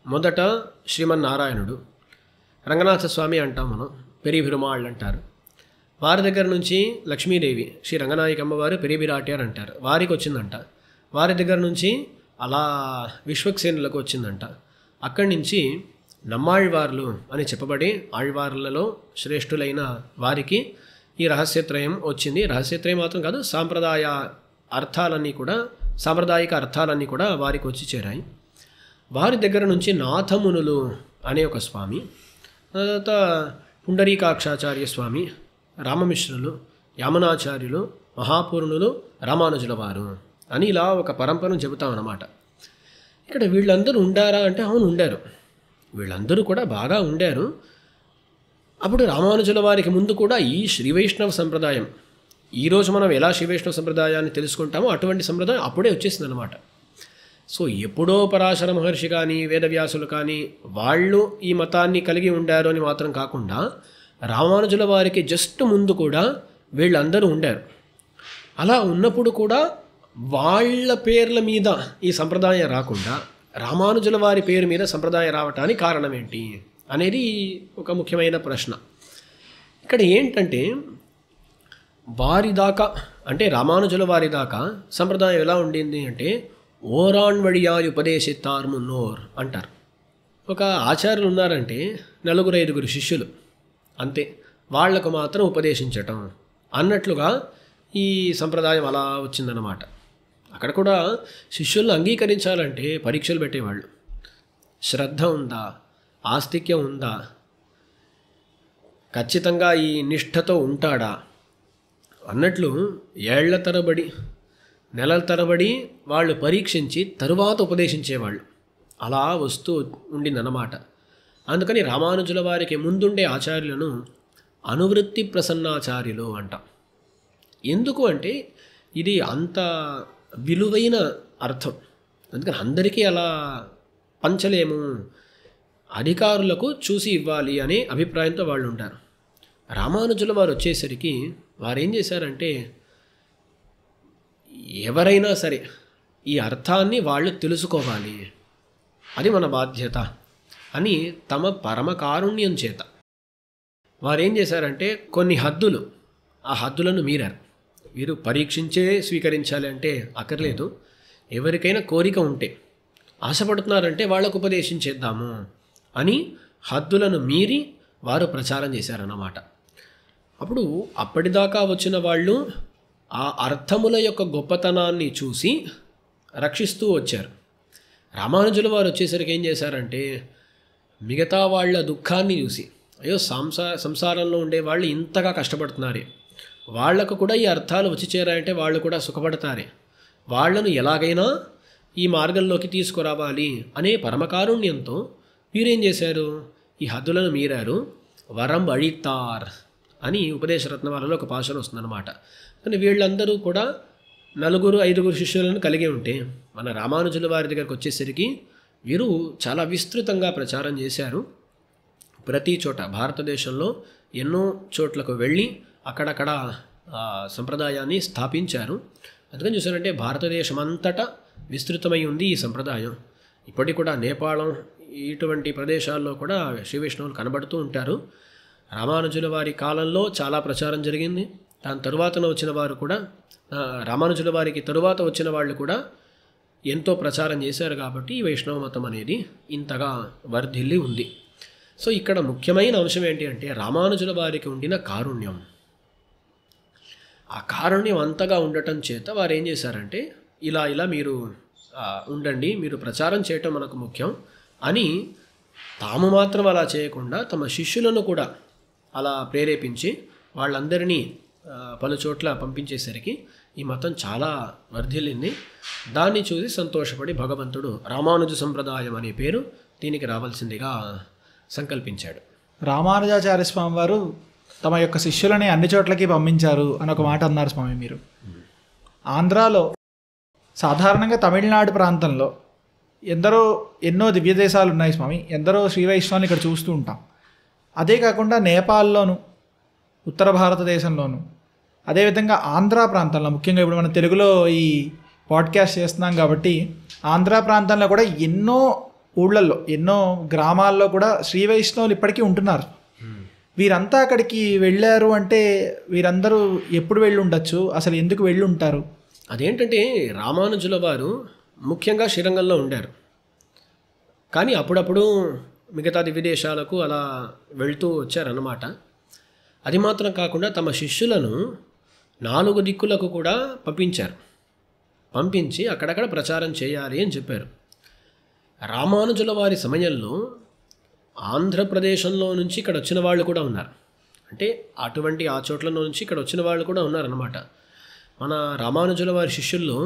మొదట శ్రీమన్నారాయణుడు, రంగనాథ స్వామి అంటాం మనం, పెరిబిరుమాళ్ళు అంటారు. వారి దగ్గర నుంచి లక్ష్మీదేవి, శ్రీ రంగనాయకమ్మ వారు పెరిబిరాట్యారు అంటారు, వారికి వచ్చిందంట. వారి దగ్గర నుంచి అలా విశ్వక్సేనులకు వచ్చిందంట. అక్కడి నుంచి నమ్మాళ్వార్లు అని చెప్పబడి ఆళ్వార్లలో శ్రేష్ఠులైన వారికి ఈ రహస్యత్రయం వచ్చింది. రహస్యత్రయం మాత్రం కాదు, సాంప్రదాయిక అర్థాలన్నీ కూడా వారికి వచ్చి చేరాయి. వారి దగ్గర నుంచి నాథమునులు అనే ఒక స్వామి, తర్వాత పుండరీకాక్షాచార్య స్వామి, రామమిశ్రులు, యామనాచార్యులు, మహాపూర్ణులు, రామానుజుల వారు అని ఇలా ఒక పరంపరను చెబుతామన్నమాట. ఇక్కడ వీళ్ళందరూ ఉండారా అంటే అవును ఉండారు, వీళ్ళందరూ కూడా బాగా ఉండారు. అప్పుడు రామానుజుల వారికి ముందు కూడా ఈ శ్రీవైష్ణవ సంప్రదాయం, ఈరోజు మనం ఎలా శ్రీవైష్ణవ సంప్రదాయాన్ని తెలుసుకుంటామో అటువంటి సంప్రదాయం అప్పుడే వచ్చేసింది అనమాట. సో ఎప్పుడో పరాశర మహర్షి కానీ వేదవ్యాసులు కానీ వాళ్ళు ఈ మతాన్ని కలిగి ఉండారు అని మాత్రం కాకుండా రామానుజుల వారికి జస్ట్ ముందు కూడా వీళ్ళందరూ ఉండారు. అలా ఉన్నప్పుడు కూడా వాళ్ళ పేర్ల మీద ఈ సంప్రదాయం రాకుండా రామానుజుల వారి పేరు మీద సంప్రదాయం రావటానికి కారణం ఏంటి అనేది ఒక ముఖ్యమైన ప్రశ్న. ఇక్కడ ఏంటంటే వారి దాకా అంటే రామానుజుల వారి దాకా సంప్రదాయం ఎలా ఉండింది అంటే ఓరాన్ వడియాయ్ ఉపదేశిత్తార్ మున్నోర్ అంటారు. ఒక ఆచార్యులు ఉన్నారంటే 4-5 శిష్యులు అంతే, వాళ్లకు మాత్రం ఉపదేశించటం అన్నట్లుగా ఈ సంప్రదాయం అలా వచ్చిందన్నమాట. అక్కడ కూడా శిష్యులను అంగీకరించాలంటే పరీక్షలు పెట్టేవాళ్ళు. శ్రద్ధ ఉందా, ఆస్తిక్యం ఉందా, ఖచ్చితంగా ఈ నిష్ఠతో ఉంటాడా అన్నట్లు ఏళ్ల తరబడి నెలల తరబడి వాళ్ళు పరీక్షించి తరువాత ఉపదేశించేవాళ్ళు. అలా వస్తూ ఉండిందన్నమాట. అందుకని రామానుజుల వారికి ముందుండే ఆచార్యులను అనువృత్తి ప్రసన్నాచార్యులు అంటాం. ఎందుకు అంటే ఇది అంత విలువైన అర్థం, అందుకని అందరికీ అలా పంచలేము, అధికారులకు చూసి ఇవ్వాలి అనే అభిప్రాయంతో వాళ్ళు ఉంటారు. రామానుజుల వారు వచ్చేసరికి వారు ఏం చేశారంటే ఎవరైనా సరే ఈ అర్థాన్ని వాళ్ళు తెలుసుకోవాలి, అది మన బాధ్యత అని తమ పరమ కారుణ్యం చేత వారేం చేశారంటే కొన్ని హద్దులు, ఆ హద్దులను మీరారు. వీరు పరీక్షించే స్వీకరించాలి అంటే అక్కర్లేదు, ఎవరికైనా కోరిక ఉంటే ఆశపడుతున్నారంటే వాళ్ళకు ఉపదేశించేద్దాము అని హద్దులను మీరి వారు ప్రచారం చేశారన్నమాట. అప్పుడు అప్పటిదాకా వచ్చిన వాళ్ళు ఆ అర్థముల యొక్క గొప్పతనాన్ని చూసి రక్షిస్తూ వచ్చారు. రామానుజుల వారు వచ్చేసరికి ఏం చేశారంటే మిగతా వాళ్ళ దుఃఖాన్ని చూసి అయ్యో సంసారంలో ఉండే వాళ్ళు ఇంతగా కష్టపడుతున్నారే, వాళ్లకు కూడా ఈ అర్థాలు వచ్చి చేరాయంటే వాళ్ళు కూడా సుఖపడతారే, వాళ్లను ఎలాగైనా ఈ మార్గంలోకి తీసుకురావాలి అనే పరమకారుణ్యంతో వీరేం చేశారు, ఈ హద్దులను మీరారు. వరం అడితార్ అని ఉపదేశరత్నమాలలో ఒక పాశనం వస్తుందన్నమాట. కానీ వీళ్ళందరూ కూడా 4-5 శిష్యులను కలిగి ఉంటే మన రామానుజుల వారి దగ్గరికి వచ్చేసరికి వీరు చాలా విస్తృతంగా ప్రచారం చేశారు. ప్రతి చోట భారతదేశంలో ఎన్నో చోట్లకు వెళ్ళి అక్కడక్కడ సంప్రదాయాన్ని స్థాపించారు. అందుకని చూసారంటే భారతదేశం అంతటా విస్తృతమై ఉంది ఈ సంప్రదాయం. ఇప్పటికి కూడా నేపాళం ఇటువంటి ప్రదేశాల్లో కూడా శ్రీ వైష్ణవులు కనబడుతూ ఉంటారు. రామానుజుల వారి కాలంలో చాలా ప్రచారం జరిగింది. దాని తరువాతన వచ్చిన వారు కూడా, రామానుజుల వారికి తరువాత వచ్చిన వాళ్ళు కూడా ఎంతో ప్రచారం చేశారు. కాబట్టి ఈ వైష్ణవ మతం అనేది ఇంతగా వర్ధిల్లి ఉంది. సో ఇక్కడ ముఖ్యమైన అంశం ఏంటి అంటే రామానుజుల వారికి ఉండిన కారుణ్యం. ఆ కారుణ్యం అంతగా ఉండటం చేత వారు ఏం చేశారంటే ఇలా మీరు ఉండండి, మీరు ప్రచారం చేయటం మనకు ముఖ్యం అని తాము మాత్రం అలా చేయకుండా తమ శిష్యులను కూడా అలా ప్రేరేపించి వాళ్ళందరినీ పలు చోట్ల పంపించేసరికి ఈ మతం చాలా వర్ధిల్లింది. దాన్ని చూసి సంతోషపడి భగవంతుడు రామానుజ సంప్రదాయం అనే పేరు దీనికి రావాల్సిందిగా సంకల్పించాడు. రామానుజాచార్య స్వామి వారు తమ యొక్క శిష్యులని అన్ని చోట్లకి పంపించారు అని ఒక మాట అన్నారు స్వామి మీరు. ఆంధ్రాలో సాధారణంగా తమిళనాడు ప్రాంతంలో ఎన్నో దివ్య దేశాలు ఉన్నాయి స్వామి, ఎందరో శ్రీ వైష్ణవాన్ని ఇక్కడ చూస్తూ ఉంటాం. అదే కాకుండా నేపాల్లోను, ఉత్తర భారతదేశంలోను, అదేవిధంగా ఆంధ్ర ప్రాంతంలో, ముఖ్యంగా ఇప్పుడు మనం తెలుగులో ఈ పాడ్కాస్ట్ చేస్తున్నాం కాబట్టి ఆంధ్ర ప్రాంతంలో కూడా ఎన్నో ఊళ్ళల్లో, ఎన్నో గ్రామాల్లో కూడా శ్రీ వైష్ణవులు ఇప్పటికీ ఉంటున్నారు. వీరంతా అక్కడికి వెళ్ళారు అంటే వీరందరూ ఎప్పుడు వెళ్ళి ఉండొచ్చు, అసలు ఎందుకు వెళ్ళి ఉంటారు? అదేంటంటే రామానుజుల వారు ముఖ్యంగా శ్రీరంగంలో ఉండారు, కానీ అప్పుడప్పుడు మిగతా విదేశాలకు అలా వెళ్తూ వచ్చారన్నమాట. అది మాత్రం కాకుండా తమ శిష్యులను 4 దిక్కులకు కూడా పంపించి అక్కడక్కడ ప్రచారం చేయాలి అని చెప్పారు. రామానుజుల వారి సమయంలో ఆంధ్రప్రదేశంలో నుంచి ఇక్కడ వచ్చిన వాళ్ళు కూడా ఉన్నారు. అంటే అటువంటి ఆ చోట్ల నుంచి ఇక్కడ వచ్చిన వాళ్ళు కూడా ఉన్నారన్నమాట. మన రామానుజుల వారి శిష్యుల్లో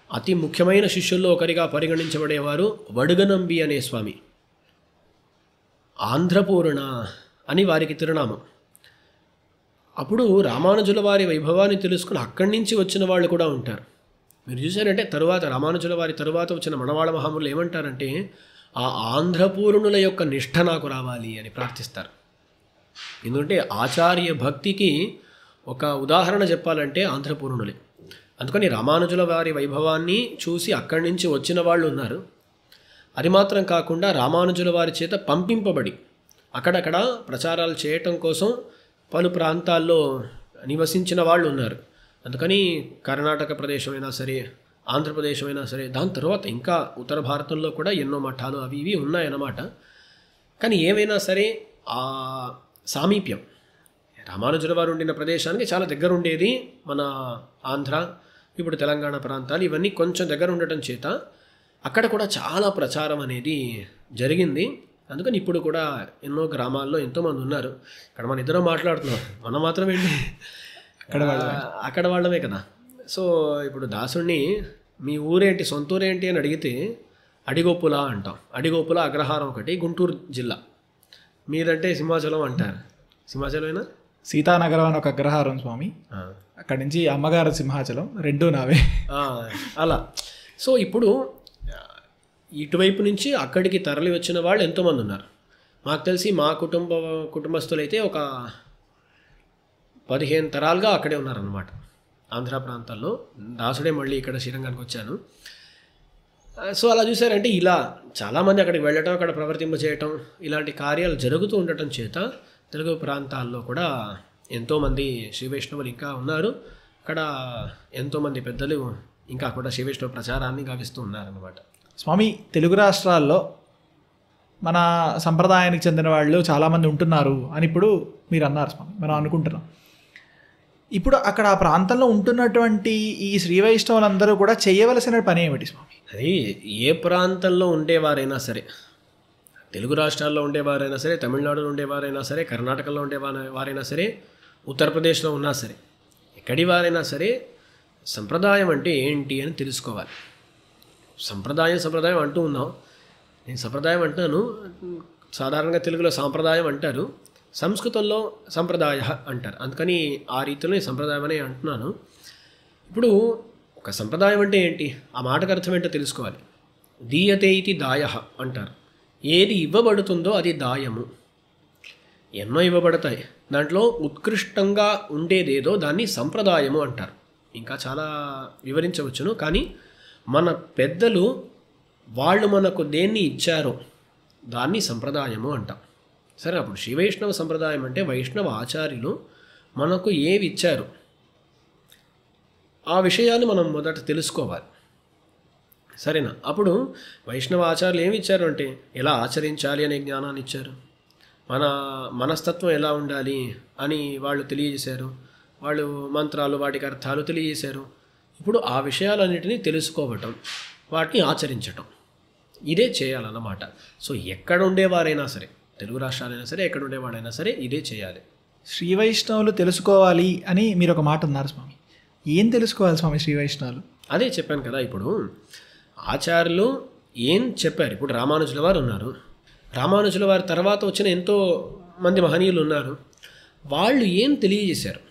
అతి ముఖ్యమైన శిష్యుల్లో ఒకరిగా పరిగణించబడేవారు వడుగనంబి అనే స్వామి. ఆంధ్రపూర్ణ అని వారికి తిరునామం. అప్పుడు రామానుజుల వారి వైభవాన్ని తెలుసుకుని అక్కడి నుంచి వచ్చిన వాళ్ళు కూడా ఉంటారు. మీరు చూసారంటే తరువాత రామానుజుల వారి తరువాత వచ్చిన మనవాళ మహాములు ఏమంటారంటే ఆ ఆంధ్రపూర్ణుల యొక్క నిష్ఠ నాకు రావాలి అని ప్రార్థిస్తారు. ఎందుకంటే ఆచార్య భక్తికి ఒక ఉదాహరణ చెప్పాలంటే ఆంధ్రపూర్ణులే. అందుకని రామానుజుల వారి వైభవాన్ని చూసి అక్కడి నుంచి వచ్చిన వాళ్ళు ఉన్నారు. అది మాత్రం కాకుండా రామానుజుల వారి చేత పంపింపబడి అక్కడక్కడ ప్రచారాలు చేయటం కోసం పలు ప్రాంతాల్లో నివసించిన వాళ్ళు ఉన్నారు. అందుకని కర్ణాటక ప్రదేశమైనా సరే, ఆంధ్రప్రదేశమైనా సరే, దాని తర్వాత ఇంకా ఉత్తర భారతంలో కూడా ఎన్నో మఠాలు అవి ఇవి ఉన్నాయన్నమాట. కానీ ఏమైనా సరే ఆ సామీప్యం రామానుజుల వారు ఉండిన ప్రదేశానికి చాలా దగ్గర ఉండేది మన ఆంధ్ర, ఇప్పుడు తెలంగాణ ప్రాంతాలు, ఇవన్నీ కొంచెం దగ్గర ఉండటం చేత అక్కడ కూడా చాలా ప్రచారం అనేది జరిగింది. అందుకని ఇప్పుడు కూడా ఎన్నో గ్రామాల్లో ఎంతోమంది ఉన్నారు. ఇక్కడ మన ఇద్దరం మాట్లాడుతున్నాం, మనం మాత్రం వెళ్ళి అక్కడ వాళ్ళమే కదా. సో ఇప్పుడు దాసుడిని మీ ఊరేంటి, సొంత ఊరేంటి అని అడిగితే అడిగొప్పుల అంటాం. అడిగొప్పుల అగ్రహారం ఒకటి, గుంటూరు జిల్లా. మీరంటే సింహాచలం అంటారు. సింహాచలమేనా? సీతానగరం అని ఒక అగ్రహారం స్వామి, అక్కడి నుంచి అమ్మగారు సింహాచలం, రెండూ నావే. అలా. సో ఇప్పుడు ఇటువైపు నుంచి అక్కడికి తరలి వచ్చిన వాళ్ళు ఎంతోమంది ఉన్నారు. మాకు తెలిసి మా కుటుంబస్తులైతే ఒక 15 తరాలుగా అక్కడే ఉన్నారన్నమాట ఆంధ్ర ప్రాంతాల్లో. దాసుడే మళ్ళీ ఇక్కడ శ్రీరంగానికి వచ్చాను. సో అలా చూసారంటే ఇలా చాలామంది అక్కడికి వెళ్ళటం, అక్కడ ప్రవర్తింపజేయటం, ఇలాంటి కార్యాలు జరుగుతూ ఉండటం చేత తెలుగు ప్రాంతాల్లో కూడా ఎంతోమంది శ్రీ వైష్ణవులు ఇంకా ఉన్నారు. అక్కడ ఎంతోమంది పెద్దలు ఇంకా కూడా శ్రీ వైష్ణవ ప్రచారాన్ని గావిస్తూ ఉన్నారన్నమాట. స్వామి, తెలుగు రాష్ట్రాల్లో మన సంప్రదాయానికి చెందిన వాళ్ళు చాలామంది ఉంటున్నారు అని ఇప్పుడు మీరు అన్నారు స్వామి, మనం అనుకుంటున్నాం. ఇప్పుడు అక్కడ ఆ ప్రాంతంలో ఉంటున్నటువంటి ఈ శ్రీ వైష్ణవులందరూ కూడా చేయవలసిన పని ఏమిటి స్వామి? అది ఏ ప్రాంతంలో ఉండేవారైనా సరే, తెలుగు రాష్ట్రాల్లో ఉండేవారైనా సరే, తమిళనాడులో ఉండేవారైనా సరే, కర్ణాటకలో ఉండేవారైనా సరే, ఉత్తరప్రదేశ్లో ఉన్నా సరే, ఎక్కడి వారైనా సరే సంప్రదాయం అంటే ఏంటి అని తెలుసుకోవాలి. సంప్రదాయం అంటూ ఉన్నాం. నేను సంప్రదాయం అంటున్నాను, సాధారణంగా తెలుగులో సాంప్రదాయం అంటారు, సంస్కృతంలో సంప్రదాయ అంటారు. అందుకని ఆ రీతిలో సంప్రదాయం అని అంటున్నాను. ఇప్పుడు ఒక సంప్రదాయం అంటే ఏంటి, ఆ మాటకు అర్థం ఏంటో తెలుసుకోవాలి. దీయతే ఇది దాయ అంటారు. ఏది ఇవ్వబడుతుందో అది దాయము. ఎన్నో ఇవ్వబడతాయి, దాంట్లో ఉత్కృష్టంగా ఉండేదేదో దాన్ని సంప్రదాయము అంటారు. ఇంకా చాలా వివరించవచ్చును, కానీ మన పెద్దలు వాళ్ళు మనకు దేన్ని ఇచ్చారో దాన్ని సంప్రదాయము అంటాం. సరే, అప్పుడు శ్రీ వైష్ణవ సంప్రదాయం అంటే వైష్ణవ ఆచార్యులు మనకు ఏవి ఇచ్చారు ఆ విషయాన్ని మనం మొదట తెలుసుకోవాలి. సరేనా? అప్పుడు వైష్ణవ ఆచార్యులు ఏమి ఇచ్చారు అంటే ఎలా ఆచరించాలి అనే జ్ఞానాన్ని ఇచ్చారు, మన మనస్తత్వం ఎలా ఉండాలి అని వాళ్ళు తెలియజేశారు, వాళ్ళు మంత్రాలు వాటికి అర్థాలు తెలియజేశారు. ఇప్పుడు ఆ విషయాలన్నిటినీ తెలుసుకోవటం, వాటిని ఆచరించటం, ఇదే చేయాలన్నమాట. సో ఎక్కడ ఉండేవారైనా సరే, తెలుగు రాష్ట్రాలైనా సరే, ఎక్కడ ఉండేవాడైనా సరే ఇదే చేయాలి. శ్రీ వైష్ణవులు తెలుసుకోవాలి అని మీరు ఒక మాట అన్నారు స్వామి. ఏం తెలుసుకోవాలి స్వామి శ్రీ వైష్ణవులు? అదే చెప్పాను కదా, ఇప్పుడు ఆచార్యులు ఏం చెప్పారు. ఇప్పుడు రామానుజుల వారు ఉన్నారు, రామానుజుల వారి తర్వాత వచ్చిన ఎంతో మంది మహనీయులు ఉన్నారు. వాళ్ళు ఏం తెలియజేశారు,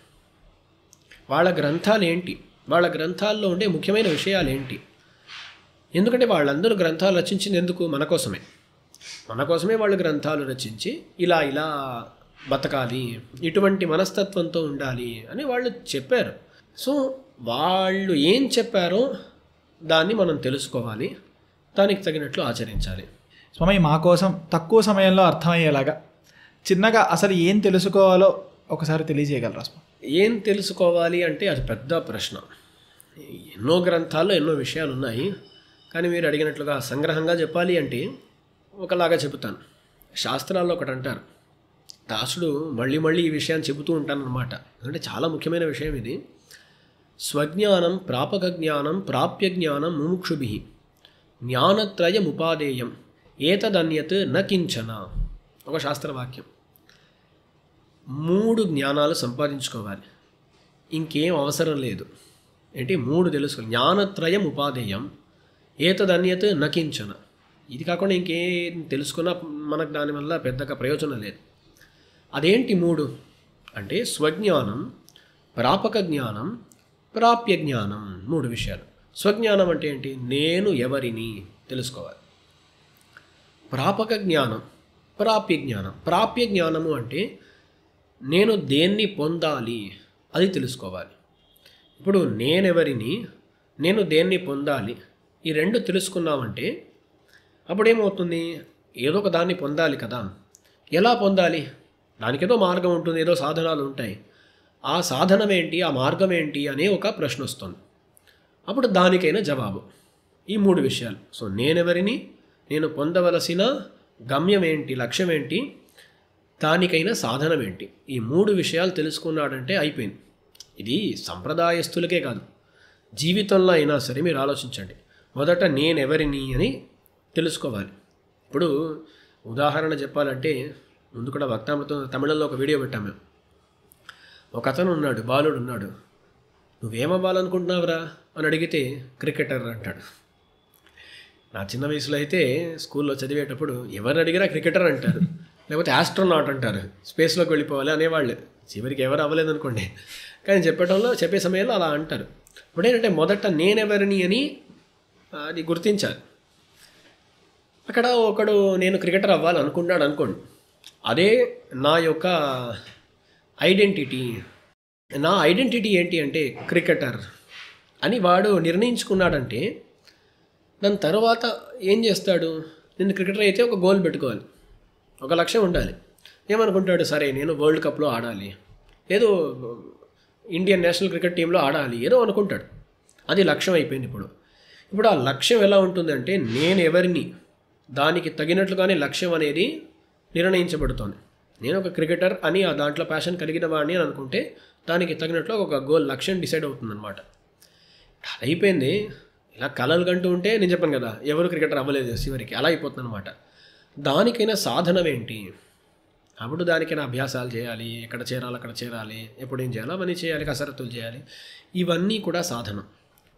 వాళ్ళ గ్రంథాలు ఏంటి, వాళ్ళ గ్రంథాల్లో ఉండే ముఖ్యమైన విషయాలు ఏంటి, ఎందుకంటే వాళ్ళందరూ గ్రంథాలు రచించింది ఎందుకు? మన కోసమే. మన కోసమే వాళ్ళు గ్రంథాలు రచించి ఇలా ఇలా బతకాలి, ఇటువంటి మనస్తత్వంతో ఉండాలి అని వాళ్ళు చెప్పారు. సో వాళ్ళు ఏం చెప్పారో దాన్ని మనం తెలుసుకోవాలి, దానికి తగినట్లు ఆచరించాలి. స్వామి, మా కోసం తక్కువ సమయంలో అర్థమయ్యేలాగా చిన్నగా అసలు ఏం తెలుసుకోవాలో ఒకసారి తెలియజేయగలరా స్వామి? ఏం తెలుసుకోవాలి అంటే అది పెద్ద ప్రశ్న. ఎన్నో గ్రంథాల్లో ఎన్నో విషయాలు ఉన్నాయి. కానీ మీరు అడిగినట్లుగా సంగ్రహంగా చెప్పాలి అంటే ఒకలాగా చెబుతాను. శాస్త్రాల్లో ఒకటి అంటారు, దాసుడు మళ్ళీ మళ్ళీ ఈ విషయాన్ని చెబుతూ ఉంటానన్నమాట. అంటే చాలా ముఖ్యమైన విషయం ఇది. స్వజ్ఞానం ప్రాపక జ్ఞానం ప్రాప్య జ్ఞానం ముముక్షుభి జ్ఞానత్రయముపాదేయం ఏతదన్యత్ న కించన. ఒక శాస్త్రవాక్యం. 3 జ్ఞానాలు సంపాదించుకోవాలి, ఇంకేం అవసరం లేదు. ఏంటి? 3 తెలుసుకోవాలి. జ్ఞానత్రయం ఉపాదేయం ఏతదన్యత్ న కించన. ఇది కాకుండా ఇంకేం తెలుసుకున్నా మనకు దానివల్ల పెద్దగా ప్రయోజనం లేదు. అదేంటి 3 అంటే స్వజ్ఞానం, ప్రాపక జ్ఞానం, ప్రాప్య జ్ఞానం. 3 విషయాలు. స్వజ్ఞానం అంటే ఏంటి? నేను ఎవరిని తెలుసుకోవాలి. ప్రాపక జ్ఞానం, ప్రాప్య జ్ఞానం. ప్రాప్య జ్ఞానము అంటే నేను దేన్ని పొందాలి అది తెలుసుకోవాలి. ఇప్పుడు నేనెవరిని, నేను దేన్ని పొందాలి, ఈ 2 తెలుసుకున్నామంటే అప్పుడేమవుతుంది? ఏదో ఒక దాన్ని పొందాలి కదా. ఎలా పొందాలి? దానికేదో మార్గం ఉంటుంది, ఏదో సాధనాలు ఉంటాయి. ఆ సాధనం ఏంటి, ఆ మార్గం ఏంటి అనే ఒక ప్రశ్న వస్తుంది. అప్పుడు దానికైనా జవాబు ఈ 3 విషయాలు. సో నేనెవరిని, నేను పొందవలసిన గమ్యం ఏంటి, లక్ష్యం ఏంటి, దానికైనా సాధనం ఏంటి, ఈ 3 విషయాలు తెలుసుకున్నాడంటే అయిపోయింది. ఇది సంప్రదాయస్తులకే కాదు, జీవితంలో అయినా సరే మీరు ఆలోచించండి. మొదట నేనెవరిని అని తెలుసుకోవాలి. ఇప్పుడు ఉదాహరణ చెప్పాలంటే, ముందు కూడా భక్తామృతం తమిళంలో ఒక వీడియో పెట్టాము మేము. ఒక అతను ఉన్నాడు, బాలుడు ఉన్నాడు. నువ్వేమవ్వాలనుకుంటున్నావురా అని అడిగితే క్రికెటర్ అంటాడు. నా చిన్న వయసులో అయితే స్కూల్లో చదివేటప్పుడు ఎవరిని అడిగినా క్రికెటర్ అంటారు, లేకపోతే ఆస్ట్రోనాట్ అంటారు, స్పేస్లోకి వెళ్ళిపోవాలి అనేవాళ్ళు. చివరికి ఎవరు అవ్వలేదనుకోండి, కానీ చెప్పే సమయంలో అలా అంటారు. ఇప్పుడు ఏంటంటే మొదట నేనెవరిని అని అది గుర్తించాలి. అక్కడ ఒకడు నేను క్రికెటర్ అవ్వాలనుకున్నాడు అనుకోండి, అదే నా యొక్క ఐడెంటిటీ. నా ఐడెంటిటీ ఏంటి అంటే క్రికెటర్ అని వాడు నిర్ణయించుకున్నాడంటే దాని తర్వాత ఏం చేస్తాడు? నేను క్రికెటర్ అయితే ఒక గోల్ పెట్టుకోవాలి, ఒక లక్ష్యం ఉండాలి. ఏమనుకుంటాడు? సరే నేను వరల్డ్ కప్లో ఆడాలి, ఏదో ఇండియన్ నేషనల్ క్రికెట్ టీంలో ఆడాలి, ఏదో అనుకుంటాడు. అది లక్ష్యం అయిపోయింది. ఇప్పుడు ఆ లక్ష్యం ఎలా ఉంటుందంటే నేను ఎవరిని, దానికి తగినట్లుగానే లక్ష్యం అనేది నిర్ణయించబడుతోంది. నేను ఒక క్రికెటర్ అని ఆ దాంట్లో ప్యాషన్ కలిగిన వాడిని అని అనుకుంటే దానికి తగినట్లు ఒక గోల్, లక్ష్యం డిసైడ్ అవుతుందన్నమాట. అది అయిపోయింది. ఇలా కలలు కంటూ ఉంటే నేను చెప్పాను కదా, ఎవరు క్రికెటర్ అవ్వలేదు చివరికి, అలా అయిపోతుంది అనమాట. దానికైనా సాధనం ఏంటి? అప్పుడు దానికైనా అభ్యాసాలు చేయాలి, ఎక్కడ చేరాలి అక్కడ చేరాలి, ఎప్పుడు ఏం చేయాలో అవన్నీ చేయాలి, కసరత్తులు చేయాలి. ఇవన్నీ కూడా సాధనం.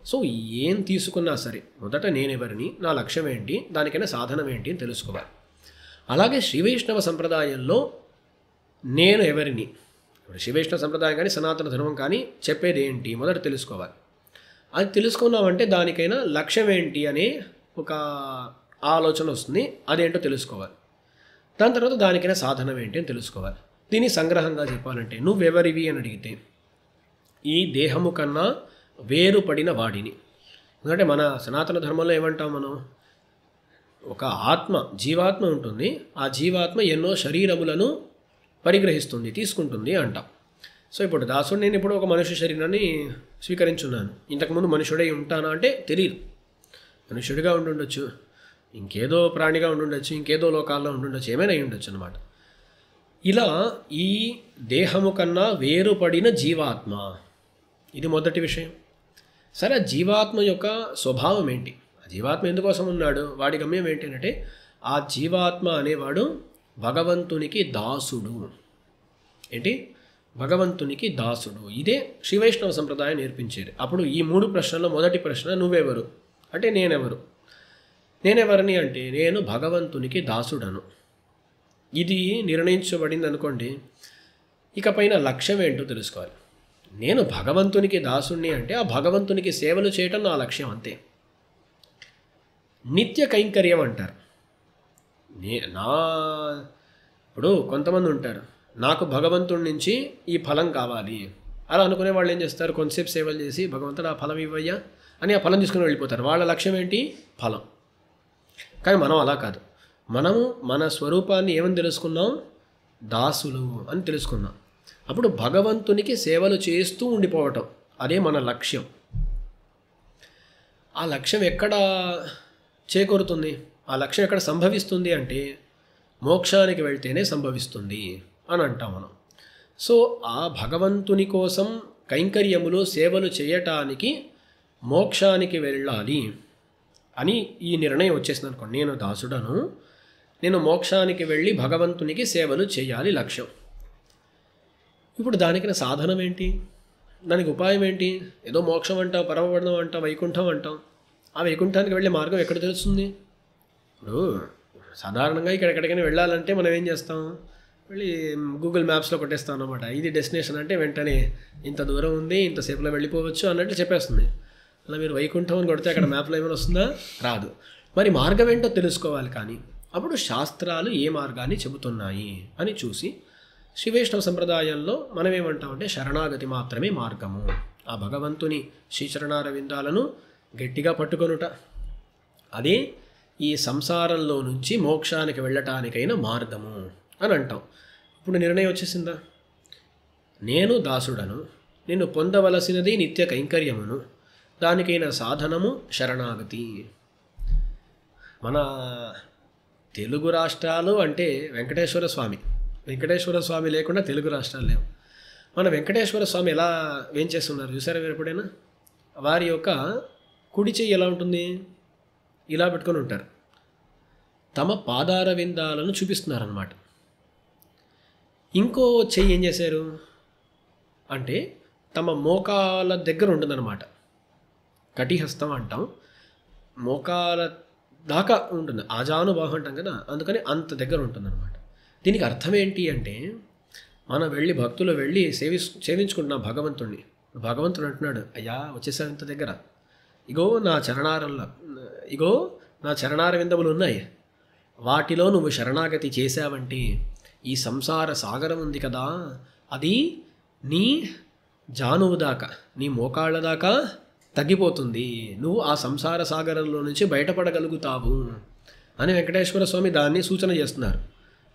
సో ఏం తీసుకున్నా సరే మొదట నేనెవరిని, నా లక్ష్యం ఏంటి, దానికైనా సాధనం ఏంటి అని తెలుసుకోవాలి. అలాగే శ్రీవైష్ణవ సంప్రదాయంలో నేను ఎవరిని, ఇప్పుడు శ్రీవైష్ణవ సంప్రదాయం కానీ సనాతన ధర్మం కానీ చెప్పేది ఏంటి మొదట తెలుసుకోవాలి. అది తెలుసుకున్నామంటే దానికైనా లక్ష్యం ఏంటి అనే ఒక ఆలోచన వస్తుంది, అదేంటో తెలుసుకోవాలి. దాని తర్వాత దానికైనా సాధనం ఏంటి అని తెలుసుకోవాలి. దీన్ని సంగ్రహంగా చెప్పాలంటే నువ్వెవరివి అని అడిగితే ఈ దేహము కన్నా వేరుపడిన వాడిని. ఎందుకంటే మన సనాతన ధర్మంలో ఏమంటాం మనం, ఒక ఆత్మ, జీవాత్మ ఉంటుంది. ఆ జీవాత్మ ఎన్నో శరీరములను పరిగ్రహిస్తుంది, తీసుకుంటుంది అంటాం. సో ఇప్పుడు దాసుడు నేను ఇప్పుడు ఒక మనుష్య శరీరాన్ని స్వీకరించున్నాను. ఇంతకుముందు మనుషుడై ఉంటానా అంటే తెలియదు. మనుష్యుడిగా ఉండుండొచ్చు, ఇంకేదో ప్రాణిగా ఉండుండొచ్చు, ఇంకేదో లోకాల్లో ఉండుండొచ్చు, ఏమైనా అయి ఉండొచ్చు అనమాట. ఇలా ఈ దేహము కన్నా వేరుపడిన జీవాత్మ, ఇది మొదటి విషయం. సరే, జీవాత్మ యొక్క స్వభావం ఏంటి, ఆ జీవాత్మ ఎందుకోసం ఉన్నాడు, వాడి గమ్యం ఏంటి అంటే ఆ జీవాత్మ అనేవాడు భగవంతునికి దాసుడు. ఏంటి? భగవంతునికి దాసుడు. ఇదే శ్రీ వైష్ణవ సంప్రదాయం నేర్పించేది. అప్పుడు ఈ 3 ప్రశ్నల్లో మొదటి ప్రశ్న నువ్వెవరు అంటే నేనెవరు. నేనెవరిని అంటే నేను భగవంతునికి దాసుడను. ఇది నిర్ణయించబడింది అనుకోండి, ఇకపైన లక్ష్యం ఏంటో తెలుసుకోవాలి. నేను భగవంతునికి దాసుడిని అంటే ఆ భగవంతునికి సేవలు చేయటం నా లక్ష్యం, అంతే. నిత్య కైంకర్యం అంటారు. నా ఇప్పుడు కొంతమంది ఉంటారు, నాకు భగవంతుడి నుంచి ఈ ఫలం కావాలి అలా అనుకునే వాళ్ళు ఏం చేస్తారు, కొంతసేపు సేవలు చేసి భగవంతుడు ఆ ఫలం ఇవ్వయ్యా అని ఆ ఫలం తీసుకుని వెళ్ళిపోతారు. వాళ్ళ లక్ష్యం ఏంటి, ఫలం. కానీ మనం అలా కాదు. మనము మన స్వరూపాన్ని ఏమని తెలుసుకున్నాం, దాసులు అని తెలుసుకున్నాం. అప్పుడు భగవంతునికి సేవలు చేస్తూ ఉండిపోవటం అదే మన లక్ష్యం. ఆ లక్ష్యం ఎక్కడ చేకూరుతుంది, ఆ లక్ష్యం ఎక్కడ సంభవిస్తుంది అంటే మోక్షానికి వెళ్తేనే సంభవిస్తుంది అని అంటాం మనం. సో ఆ భగవంతుని కోసం కైంకర్యములు సేవలు చేయటానికి మోక్షానికి వెళ్ళాలి అని ఈ నిర్ణయం వచ్చేసింది అనుకోండి. నేను దాసుడను, నేను మోక్షానికి వెళ్ళి భగవంతునికి సేవలు చేయాలి లక్ష్యం. ఇప్పుడు దానికి సాధనం ఏంటి, దానికి ఉపాయం ఏంటి? ఏదో మోక్షం అంటాం, పరమపదం అంటాం, వైకుంఠం అంటాం. ఆ వైకుంఠానికి వెళ్ళే మార్గం ఎక్కడ తెలుస్తుంది? ఇప్పుడు సాధారణంగా ఎక్కడికైనా వెళ్ళాలంటే మనం ఏం చేస్తాం, వెళ్ళి గూగుల్ మ్యాప్స్లో కొట్టేస్తాం అనమాట. ఇది డెస్టినేషన్ అంటే వెంటనే ఇంత దూరం ఉంది, ఇంతసేపులో వెళ్ళిపోవచ్చు అన్నట్టు చెప్పేస్తుంది. అలా మీరు వైకుంఠం అని కొడితే అక్కడ మ్యాప్లో ఏమైనా వస్తుందా? రాదు. మరి మార్గం ఏంటో తెలుసుకోవాలి. కానీ అప్పుడు శాస్త్రాలు ఏ మార్గాన్ని చెబుతున్నాయి అని చూసి, శ్రీ వైష్ణవ సంప్రదాయంలో మనం ఏమంటామంటే శరణాగతి మాత్రమే మార్గము. ఆ భగవంతుని శ్రీచరణారవిందాలను గట్టిగా పట్టుకొనుట అదే ఈ సంసారంలో నుంచి మోక్షానికి వెళ్ళటానికైన మార్గము అని అంటాం. ఇప్పుడు నిర్ణయం వచ్చేసిందా, నేను దాసుడను, నేను పొందవలసినది నిత్య కైంకర్యమును, దానికైన సాధనము శరణాగతి. మన తెలుగు రాష్ట్రాలు అంటే వెంకటేశ్వర స్వామి. వెంకటేశ్వర స్వామి లేకుండా తెలుగు రాష్ట్రాలు లేవు. మన వెంకటేశ్వర స్వామి ఎలా వేంచేస్తున్నారు చూసారా మీరు ఎప్పుడైనా? వారి యొక్క కుడి చెయ్యి ఎలా ఉంటుంది, ఇలా పెట్టుకొని ఉంటారు. తమ పాదార విందాలను చూపిస్తున్నారన్నమాట. ఇంకో చెయ్యి ఏం చేశారు అంటే తమ మోకాల దగ్గర ఉంటుందన్నమాట. కటిహస్తం అంటాం, మోకాల దాకా ఉంటుంది, ఆజానుబాహు అంటాం కదా, అందుకని అంత దగ్గర ఉంటుందన్నమాట. దీనికి అర్థం ఏంటి అంటే మనం వెళ్ళి భక్తులు వెళ్ళి సేవించుకుంటున్నాం భగవంతుడిని. భగవంతుడు అంటున్నాడు, అయ్యా వచ్చేసావు ఇంత దగ్గర, ఇగో నా చరణార విందములు ఉన్నాయి, వాటిలో నువ్వు శరణాగతి చేశావంటే ఈ సంసార సాగరం ఉంది కదా, అది నీ జానువు దాకా, నీ మోకాళ్ళ దాకా తగ్గిపోతుంది, నువ్వు ఆ సంసార సాగరంలో నుంచి బయటపడగలుగుతావు అని వెంకటేశ్వర స్వామి దాన్ని సూచన చేస్తున్నారు.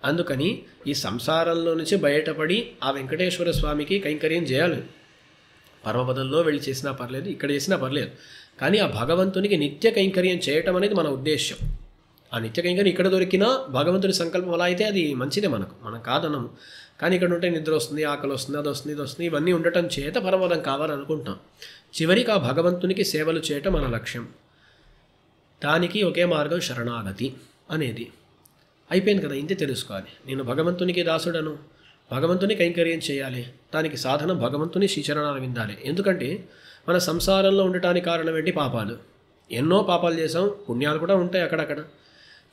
అందుకని ఈ సంసారంలో నుంచి బయటపడి ఆ వెంకటేశ్వర స్వామికి కైంకర్యం చేయాలి. పరమపదంలో వెళ్ళి చేసినా పర్లేదు, ఇక్కడ చేసినా పర్లేదు, కానీ ఆ భగవంతునికి నిత్య కైంకర్యం చేయటం అనేది మన ఉద్దేశ్యం. ఆ నిత్య కైంకర్యం ఇక్కడ దొరికినా భగవంతుని సంకల్పం అలా అయితే అది మంచిదే, మనం కాదనము. కానీ ఇక్కడ ఉంటే నిద్ర వస్తుంది, ఆకలి వస్తుంది, అది వస్తుంది, ఇది వస్తుంది, ఇవన్నీ ఉండటం చేత పరమపదం కావాలనుకుంటాం. చివరికి ఆ భగవంతునికి సేవలు చేయటం మన లక్ష్యం. దానికి ఒకే మార్గం శరణాగతి అనేది. అయిపోయింది కదా, ఇంతే తెలుసుకోవాలి. నేను భగవంతునికి దాసుడను, భగవంతుని కైంకర్యం చేయాలి, దానికి సాధనం భగవంతుని శ్రీచరణాలు విందాలి. ఎందుకంటే మన సంసారంలో ఉండటానికి కారణం ఏంటి, పాపాలు. ఎన్నో పాపాలు చేసాం, పుణ్యాలు కూడా ఉంటాయి అక్కడక్కడ.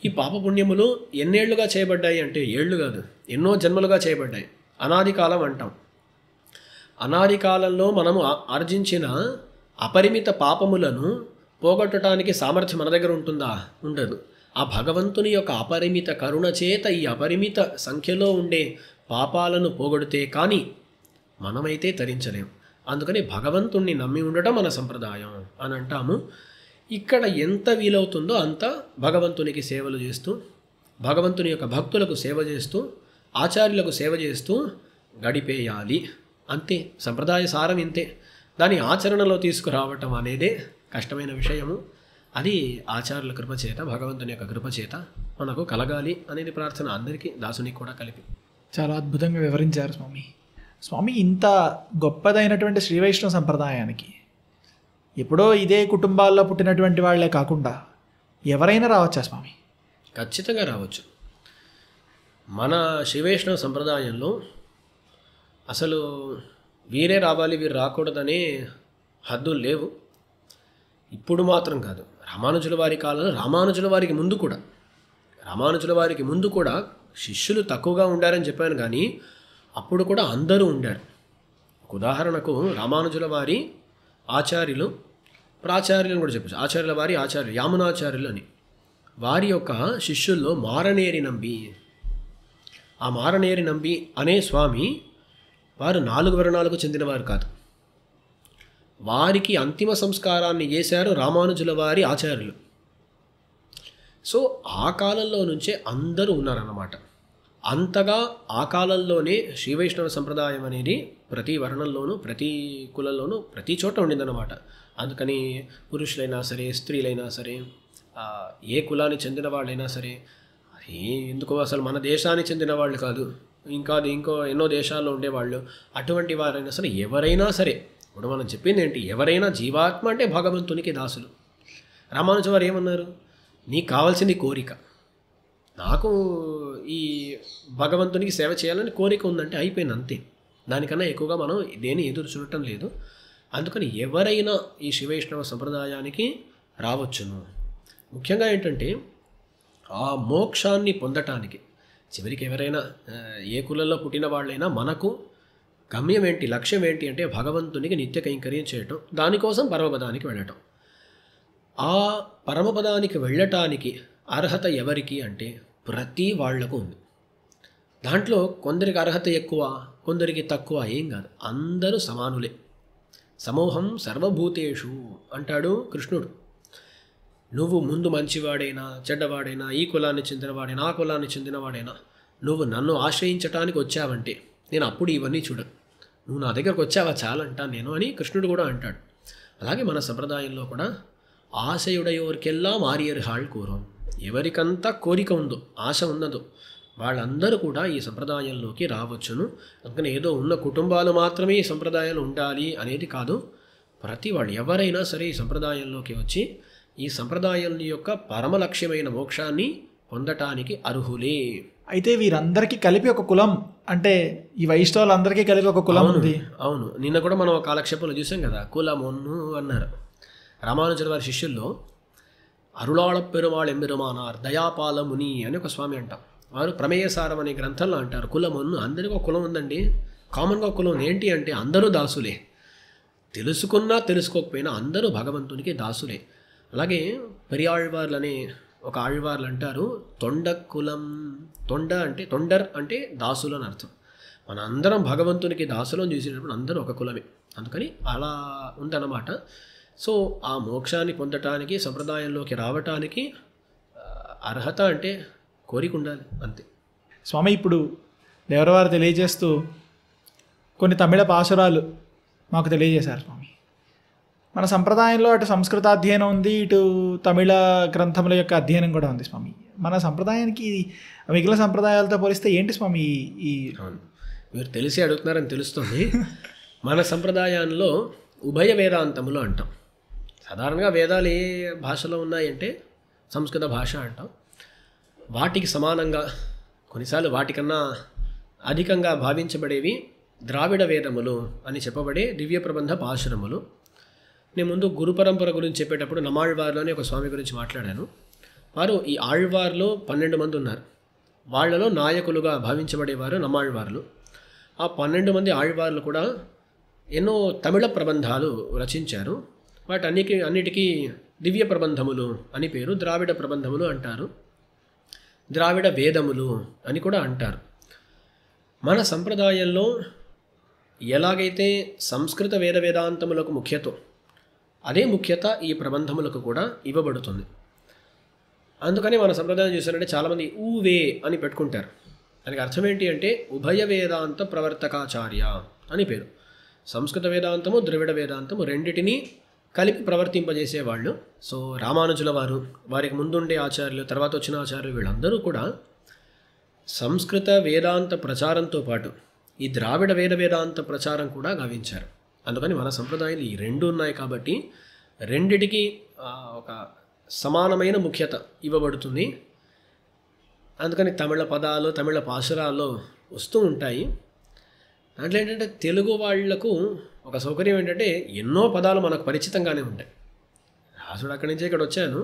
ఈ పాప పుణ్యములు ఎన్నేళ్లుగా చేయబడ్డాయి అంటే ఏళ్ళు కాదు, ఎన్నో జన్మలుగా చేయబడ్డాయి. అనాది కాలం అంటాం. అనాది కాలంలో మనము ఆర్జించిన అపరిమిత పాపములను పోగొట్టడానికి సామర్థ్యం మన దగ్గర ఉంటుందా? ఉండదు. ఆ భగవంతుని యొక్క అపరిమిత కరుణ చేత ఈ అపరిమిత సంఖ్యలో ఉండే పాపాలను పోగొడితే కానీ మనమైతే తరించలేం. అందుకని భగవంతుణ్ణి నమ్మి ఉండటం మన సంప్రదాయం అని అంటాము. ఇక్కడ ఎంత వీలవుతుందో అంత భగవంతునికి సేవలు చేస్తూ, భగవంతుని యొక్క భక్తులకు సేవ చేస్తూ, ఆచార్యులకు సేవ చేస్తూ గడిపేయాలి. అంతే, సంప్రదాయ సారం ఇంతే. దాని ఆచరణలో తీసుకురావటం అనేదే కష్టమైన విషయము. అది ఆచార్యుల కృపచేత, భగవంతుని యొక్క కృపచేత మనకు కలగాలి అనేది ప్రార్థన అందరికీ, దాసునికి కూడా కలిపి. చాలా అద్భుతంగా వివరించారు స్వామి. ఇంత గొప్పదైనటువంటి శ్రీ వైష్ణవ సంప్రదాయానికి ఎప్పుడో ఇదే కుటుంబాల్లో పుట్టినటువంటి వాళ్ళే కాకుండా ఎవరైనా రావచ్చా స్వామి? ఖచ్చితంగా రావచ్చు. మన శ్రీ వైష్ణవ సంప్రదాయంలో అసలు వీరే రావాలి, వీరు రాకూడదనే హద్దులు లేవు. ఇప్పుడు మాత్రం కాదు, రామానుజుల వారి కాలంలో, రామానుజుల వారికి ముందు కూడా శిష్యులు తక్కువగా ఉండారని చెప్పాను, కానీ అప్పుడు కూడా అందరూ ఉండారు. ఉదాహరణకు రామానుజుల వారి ఆచార్యులు, ప్రాచార్యులను కూడా చెప్పచ్చు. ఆచార్యుల వారి ఆచార్యులు యామునాచార్యులు అని వారి యొక్క శిష్యుల్లో మారనేరి నంబి, ఆ మారనేరి నంబి అనే స్వామి వారు 4 వర్ణాలకు చెందినవారు కాదు. వారికి అంతిమ సంస్కారాన్ని చేశారు రామానుజుల వారి ఆచార్యులు. సో ఆ కాలంలో నుంచే అందరూ ఉన్నారన్నమాట. అంతగా ఆ కాలంలోనే శ్రీ వైష్ణవ సంప్రదాయం అనేది ప్రతి వర్ణంలోనూ, ప్రతి కులంలోనూ, ప్రతి చోట ఉండిందన్నమాట. అందుకని పురుషులైనా సరే, స్త్రీలైనా సరే, ఏ కులానికి చెందిన వాళ్ళైనా సరే, అది ఎందుకో అసలు మన దేశానికి చెందిన వాళ్ళు కాదు, ఇంకో ఎన్నో దేశాల్లో ఉండేవాళ్ళు, అటువంటి వారైనా సరే, ఎవరైనా సరే, ఇప్పుడు మనం చెప్పింది ఏంటి, ఎవరైనా జీవాత్మ అంటే భగవంతునికి దాసులు. రామానుజ వారు ఏమన్నారు, నీకు కావాల్సింది కోరిక, నాకు ఈ భగవంతునికి సేవ చేయాలని కోరిక ఉందంటే అయిపోయింది, అంతే. దానికన్నా ఎక్కువగా మనం దేని ఎదురు చూడటం లేదు. అందుకని ఎవరైనా ఈ శివైష్ణవ సంప్రదాయానికి రావచ్చును. ముఖ్యంగా ఏంటంటే ఆ మోక్షాన్ని పొందటానికి చివరికి ఎవరైనా ఏ కులంలో పుట్టిన వాళ్ళైనా మనకు గమ్యం ఏంటి, లక్ష్యం ఏంటి అంటే భగవంతునికి నిత్య కైంకర్యం చేయటం, దానికోసం పరమపదానికి వెళ్ళటం. ఆ పరమపదానికి వెళ్ళటానికి అర్హత ఎవరికి అంటే ప్రతి వాళ్లకు ఉంది. దాంట్లో కొందరికి అర్హత ఎక్కువ, కొందరికి తక్కువ, ఏం కాదు, అందరూ సమానులే. సమూహం సర్వభూతేషు అంటాడు కృష్ణుడు. నువ్వు ముందు మంచివాడైనా చెడ్డవాడైనా, ఈ కులాన్ని చెందినవాడైనా ఆ కులాన్ని చెందినవాడైనా, నువ్వు నన్ను ఆశ్రయించటానికి వచ్చావంటే నేను అప్పుడు ఇవన్నీ చూడను, నువ్వు నా దగ్గరకు వచ్చావా చాలంటాను నేను అని కృష్ణుడు కూడా అంటాడు. అలాగే మన సంప్రదాయంలో కూడా ఆశయుడయోర్కెల్లా మారియర్ హాళ్ కూరం, ఎవరికంతా కోరిక ఉందో, ఆశ ఉన్నదో వాళ్ళందరూ కూడా ఈ సంప్రదాయంలోకి రావచ్చును. అందుకని ఏదో ఉన్న కుటుంబాలు మాత్రమే ఈ సంప్రదాయాలు ఉండాలి అనేది కాదు, ప్రతి వాళ్ళు ఎవరైనా సరే ఈ సంప్రదాయంలోకి వచ్చి ఈ సంప్రదాయం యొక్క పరమ లక్ష్యమైన మోక్షాన్ని పొందటానికి అర్హులే. అయితే వీరందరికీ కలిపి ఒక కులం, అంటే ఈ వైష్ణవులందరికీ కలిపి ఒక కులం ఉంది. అవును, నిన్న కూడా మనం కాలక్షేపంలో చూసాం కదా, కులమొన్ను అన్నారు. రామానుజుల వారి శిష్యుల్లో అరుళాళ పెరుమాళ్ ఎంబెరుమానార్ దయాపాల ముని అని ఒక స్వామి అంటాం. వారు ప్రమేయసారం అనే గ్రంథంలో అంటారు, కులమొన్ను, అందరికీ ఒక కులం ఉందండి, కామన్గా ఒక కులం ఏంటి అంటే అందరూ దాసులే, తెలుసుకున్నా తెలుసుకోకపోయినా అందరూ భగవంతునికి దాసులే. అలాగే పెరియాళ్వార్లు అనే ఒక ఆళ్వార్లు అంటారు, తొండ కులం, తొండర్ అంటే దాసులు అని అర్థం. మన అందరం భగవంతునికి దాసులను చూసేటప్పుడు అందరూ ఒక కులమే, అందుకని అలా ఉందన్నమాట. సో ఆ మోక్షాన్ని పొందటానికి, సంప్రదాయంలోకి రావటానికి అర్హత అంటే కోరిక ఉండాలి, అంతే. స్వామి, ఇప్పుడు దేవరవారు తెలియజేస్తూ కొన్ని తమిళ పాసురాలు మాకు తెలియజేశారు స్వామి. మన సంప్రదాయంలో అటు సంస్కృత అధ్యయనం ఉంది, ఇటు తమిళ గ్రంథముల యొక్క అధ్యయనం కూడా ఉంది స్వామి. మన సంప్రదాయానికి మిగిలిన సంప్రదాయాలతో పోలిస్తే ఏంటి స్వామి ఈ? మీరు తెలిసి అడుగుతున్నారని తెలుస్తుంది. మన సంప్రదాయంలో ఉభయ వేదాంతములు అంటాం. సాధారణంగా వేదాలు ఏ భాషలో ఉన్నాయంటే సంస్కృత భాష అంటాం. వాటికి సమానంగా, కొన్నిసార్లు వాటికన్నా అధికంగా భావించబడేవి ద్రావిడ వేదములు అని చెప్పబడే దివ్య ప్రబంధ పాశురములు. నేను ముందు గురు పరంపర గురించి చెప్పేటప్పుడు నమాళ్వార్లోనే ఒక స్వామి గురించి మాట్లాడాను. వారు ఈ ఆళ్వార్లో 12 మంది ఉన్నారు. వాళ్లలో నాయకులుగా భావించబడేవారు నమాళ్వార్లు. ఆ 12 మంది ఆళ్వార్లు కూడా ఎన్నో తమిళ ప్రబంధాలు రచించారు. అన్నిటికీ దివ్య ప్రబంధములు అని పేరు, ద్రావిడ ప్రబంధములు అంటారు, ద్రావిడ వేదములు అని కూడా అంటారు. మన సంప్రదాయంలో ఎలాగైతే సంస్కృత వేదాంతములకు ముఖ్యతో అదే ముఖ్యత ఈ ప్రబంధములకు కూడా ఇవ్వబడుతుంది. అందుకని మన సంప్రదాయం చూసారంటే చాలామంది ఊవే అని పెట్టుకుంటారు. దానికి అర్థం ఏంటి అంటే ఉభయ వేదాంత ప్రవర్తకాచార్య అని పేరు. సంస్కృత వేదాంతము, ద్రవిడ వేదాంతము రెండిటినీ కలిపి ప్రవర్తింపజేసేవాళ్ళు. సో రామానుజుల వారు, వారికి ముందుండే ఆచార్యులు, తర్వాత వచ్చిన ఆచార్యులు, వీళ్ళందరూ కూడా సంస్కృత వేదాంత ప్రచారంతో పాటు ఈ ద్రావిడ వేదాంత ప్రచారం కూడా గావించారు. అందుకని మన సంప్రదాయాలు ఈ రెండు ఉన్నాయి కాబట్టి రెండిటికి ఒక సమానమైన ముఖ్యత ఇవ్వబడుతుంది. అందుకని తమిళ పదాలు, తమిళ పాశురాల్లో వస్తూ ఉంటాయి. దాంట్లో ఏంటంటే తెలుగు వాళ్లకు ఒక సౌకర్యం ఏంటంటే ఎన్నో పదాలు మనకు పరిచితంగానే ఉంటాయి. రాసుడు అక్కడి నుంచే ఇక్కడ వచ్చాను,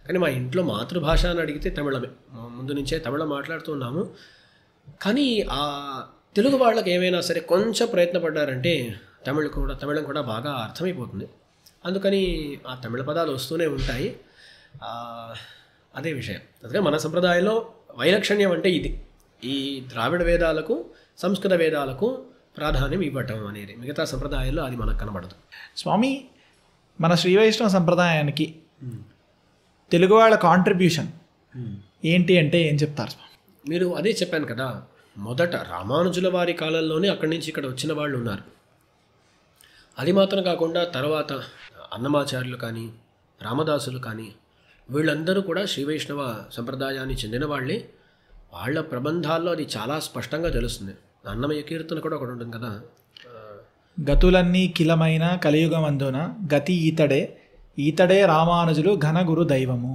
కానీ మా ఇంట్లో మాతృభాష అని అడిగితే తమిళమే, ముందు నుంచే తమిళం మాట్లాడుతున్నాము. కానీ ఆ తెలుగు వాళ్ళకి ఏమైనా సరే కొంచెం ప్రయత్నపడ్డారంటే తమిళం కూడా బాగా అర్థమైపోతుంది. అందుకని ఆ తమిళ పదాలు వస్తూనే ఉంటాయి. అదే విషయం. అందుకని మన సంప్రదాయంలో వైలక్షణ్యం అంటే ఇది, ఈ ద్రావిడ వేదాలకు సంస్కృత వేదాలకు ప్రాధాన్యం ఇవ్వటం అనేది. మిగతా సంప్రదాయాల్లో అది మనకు కనబడదు. స్వామి, మన శ్రీ వైష్ణవ సంప్రదాయానికి తెలుగు వాళ్ళ కాంట్రిబ్యూషన్ ఏంటి అంటే ఏం చెప్తారు స్వామి? మీరు అదే చెప్పాను కదా, మొదట రామానుజుల వారి కాలంలోనే అక్కడి నుంచి ఇక్కడ వచ్చిన వాళ్ళు ఉన్నారు. అది మాత్రం కాకుండా తర్వాత అన్నమాచార్యులు కానీ రామదాసులు కానీ వీళ్ళందరూ కూడా శ్రీ వైష్ణవ సంప్రదాయాన్ని చెందిన వాళ్ళే. వాళ్ళ ప్రబంధాల్లో అది చాలా స్పష్టంగా తెలుస్తుంది. అన్నమయ్య కీర్తన కూడా ఒకటి ఉంటుంది కదా, గతులన్నీ కిలమైన కలియుగమందున గతి ఈతడే ఈతడే రామానుజులు ఘన గురు దైవము.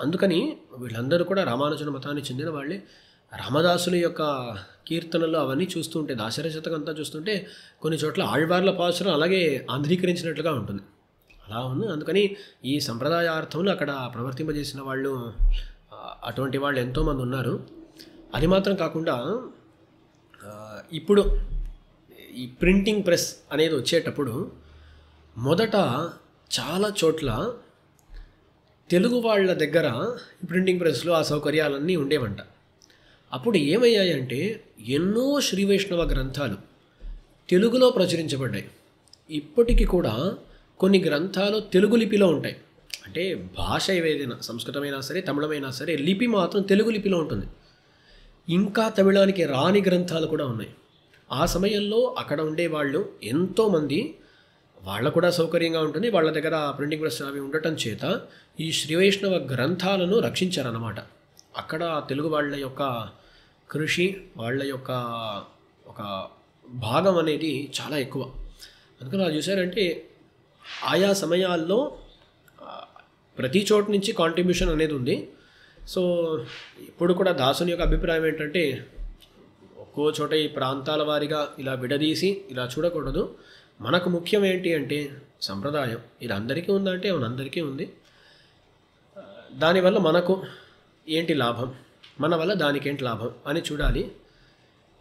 అందుకని వీళ్ళందరూ కూడా రామానుజుల మతాన్ని చెందిన వాళ్ళే. రామదాసుల యొక్క కీర్తనలు అవన్నీ చూస్తుంటే, దాశరథ శతకం అంతా చూస్తుంటే కొన్ని చోట్ల ఆళ్వార్ల పాసురం అలాగే ఆంధ్రీకరించినట్లుగా ఉంటుంది. అలా ఉంది. అందుకని ఈ సంప్రదాయార్థంలో అక్కడ ప్రవర్తింపజేసిన వాళ్ళు, అటువంటి వాళ్ళు ఎంతోమంది ఉన్నారు. అది మాత్రం కాకుండా ఇప్పుడు ఈ ప్రింటింగ్ ప్రెస్ అనేది వచ్చేటప్పుడు మొదట చాలా చోట్ల తెలుగు వాళ్ళ దగ్గర ప్రింటింగ్ ప్రెస్లో ఆ సౌకర్యాలన్నీ ఉండేవంట. అప్పుడు ఏమయ్యాయంటే ఎన్నో శ్రీ వైష్ణవ గ్రంథాలు తెలుగులో ప్రచురించబడ్డాయి. ఇప్పటికీ కూడా కొన్ని గ్రంథాలు తెలుగు లిపిలో ఉంటాయి. అంటే భాష ఏదైనా సంస్కృతమైనా సరే తమిళమైనా సరే లిపి మాత్రం తెలుగు లిపిలో ఉంటుంది. ఇంకా తమిళానికి రాని గ్రంథాలు కూడా ఉన్నాయి. ఆ సమయంలో అక్కడ ఉండేవాళ్ళు ఎంతోమంది, వాళ్ళకు కూడా సౌకర్యంగా ఉంటుంది, వాళ్ళ దగ్గర ప్రింటింగ్ ప్రెస్ అవి ఉండటం చేత ఈ శ్రీ వైష్ణవ గ్రంథాలను రక్షించారన్నమాట. అక్కడ తెలుగు వాళ్ళ యొక్క కృషి, వాళ్ళ యొక్క ఒక భాగం అనేది చాలా ఎక్కువ. అందుకని అది చూసారంటే ఆయా సమయాల్లో ప్రతి చోటు నుంచి కాంట్రిబ్యూషన్ అనేది ఉంది. సో ఇప్పుడు కూడా దాసుని యొక్క అభిప్రాయం ఏంటంటే ఒక్కో చోట ఈ ప్రాంతాల వారిగా ఇలా విడదీసి ఇలా చూడకూడదు. మనకు ముఖ్యం ఏంటి అంటే సంప్రదాయం. ఇది అందరికీ ఉందంటే అందరికీ ఉంది. దానివల్ల మనకు ఏంటి లాభం, మన వల్ల దానికి ఏంటి లాభం అని చూడాలి.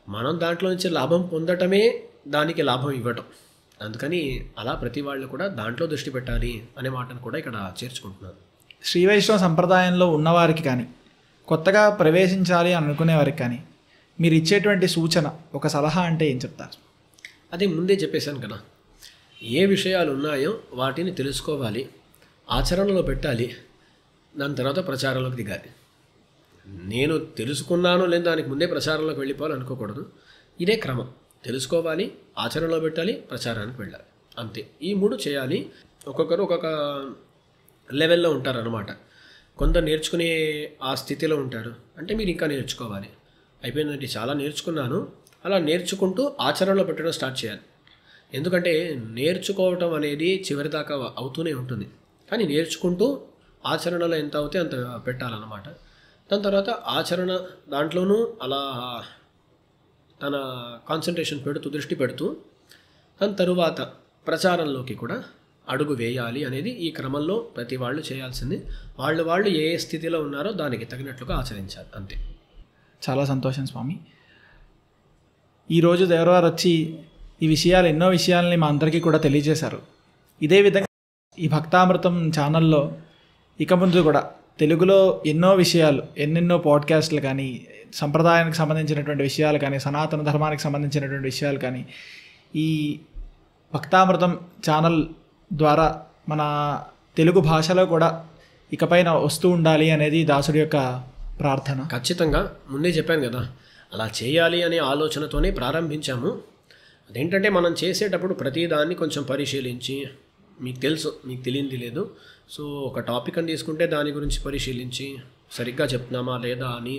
మనం దాంట్లో నుంచి లాభం పొందటమే దానికి లాభం ఇవ్వటం. అందుకని అలా ప్రతి వాళ్ళు కూడా దాంట్లో దృష్టి పెట్టాలి అనే మాటను కూడా ఇక్కడ చేర్చుకుంటున్నాను. శ్రీ వైష్ణవ సంప్రదాయంలో ఉన్నవారికి కానీ కొత్తగా ప్రవేశించాలి అనుకునే వారికి కానీ మీరు ఇచ్చేటువంటి సూచన, ఒక సలహా అంటే ఏం చెప్తారు? అదే ముందే చెప్పేశాను కదా, ఏ విషయాలు ఉన్నాయో వాటిని తెలుసుకోవాలి, ఆచరణలో పెట్టాలి, దాని తర్వాత ప్రచారంలోకి దిగాలి. నేను తెలుసుకున్నాను లేదా దానికి ముందే ప్రచారంలోకి వెళ్ళిపోవాలి అనుకోకూడదు. ఇదే క్రమం. తెలుసుకోవాలి, ఆచరణలో పెట్టాలి, ప్రచారానికి వెళ్ళాలి, అంతే. ఈ మూడు చేయాలి. ఒక్కొక్కరు ఒక్కొక్క లెవెల్లో ఉంటారన్నమాట. కొంత నేర్చుకునే ఆ స్థితిలో ఉంటారు. అంటే మీరు ఇంకా నేర్చుకోవాలి, అయిపోయిందంటే చాలా నేర్చుకున్నాను, అలా నేర్చుకుంటూ ఆచరణలో పెట్టడం స్టార్ట్ చేయాలి. ఎందుకంటే నేర్చుకోవటం అనేది చివరిదాకా అవుతూనే ఉంటుంది, కానీ నేర్చుకుంటూ ఆచరణలో ఎంత అవుతే అంత పెట్టాలన్నమాట. దాని తర్వాత ఆచరణ దాంట్లోనూ అలా తన కాన్సన్ట్రేషన్ పెడుతూ దృష్టి పెడుతూ దాని తరువాత ప్రచారంలోకి కూడా అడుగు వేయాలి అనేది ఈ క్రమంలో ప్రతి వాళ్ళు చేయాల్సింది. వాళ్ళు ఏ స్థితిలో ఉన్నారో దానికి తగినట్లుగా ఆచరించాలి, అంతే. చాలా సంతోషం స్వామి. ఈరోజు దేవరవారు వచ్చి ఈ విషయాలు, ఎన్నో విషయాలని మా అందరికీ కూడా తెలియజేశారు. ఇదే విధంగా ఈ భక్తామృతం ఛానల్లో ఇక ముందు కూడా తెలుగులో ఎన్నో విషయాలు, ఎన్నెన్నో పాడ్కాస్ట్లు కానీ, సంప్రదాయానికి సంబంధించినటువంటి విషయాలు కానీ, సనాతన ధర్మానికి సంబంధించినటువంటి విషయాలు కానీ ఈ భక్తామృతం ఛానల్ ద్వారా మన తెలుగు భాషలో కూడా ఇకపైన వస్తూ ఉండాలి అనేది దాసుడి యొక్క ప్రార్థన. ఖచ్చితంగా ముందే చెప్పాను కదా, అలా చేయాలి అనే ఆలోచనతోనే ప్రారంభించాము. అదేంటంటే మనం చేసేటప్పుడు ప్రతిదాన్ని కొంచెం పరిశీలించి, మీకు తెలుసు మీకు తెలియంది లేదు, సో ఒక టాపిక్ అని తీసుకుంటే దాని గురించి పరిశీలించి సరిగ్గా చెప్తున్నామా లేదా అని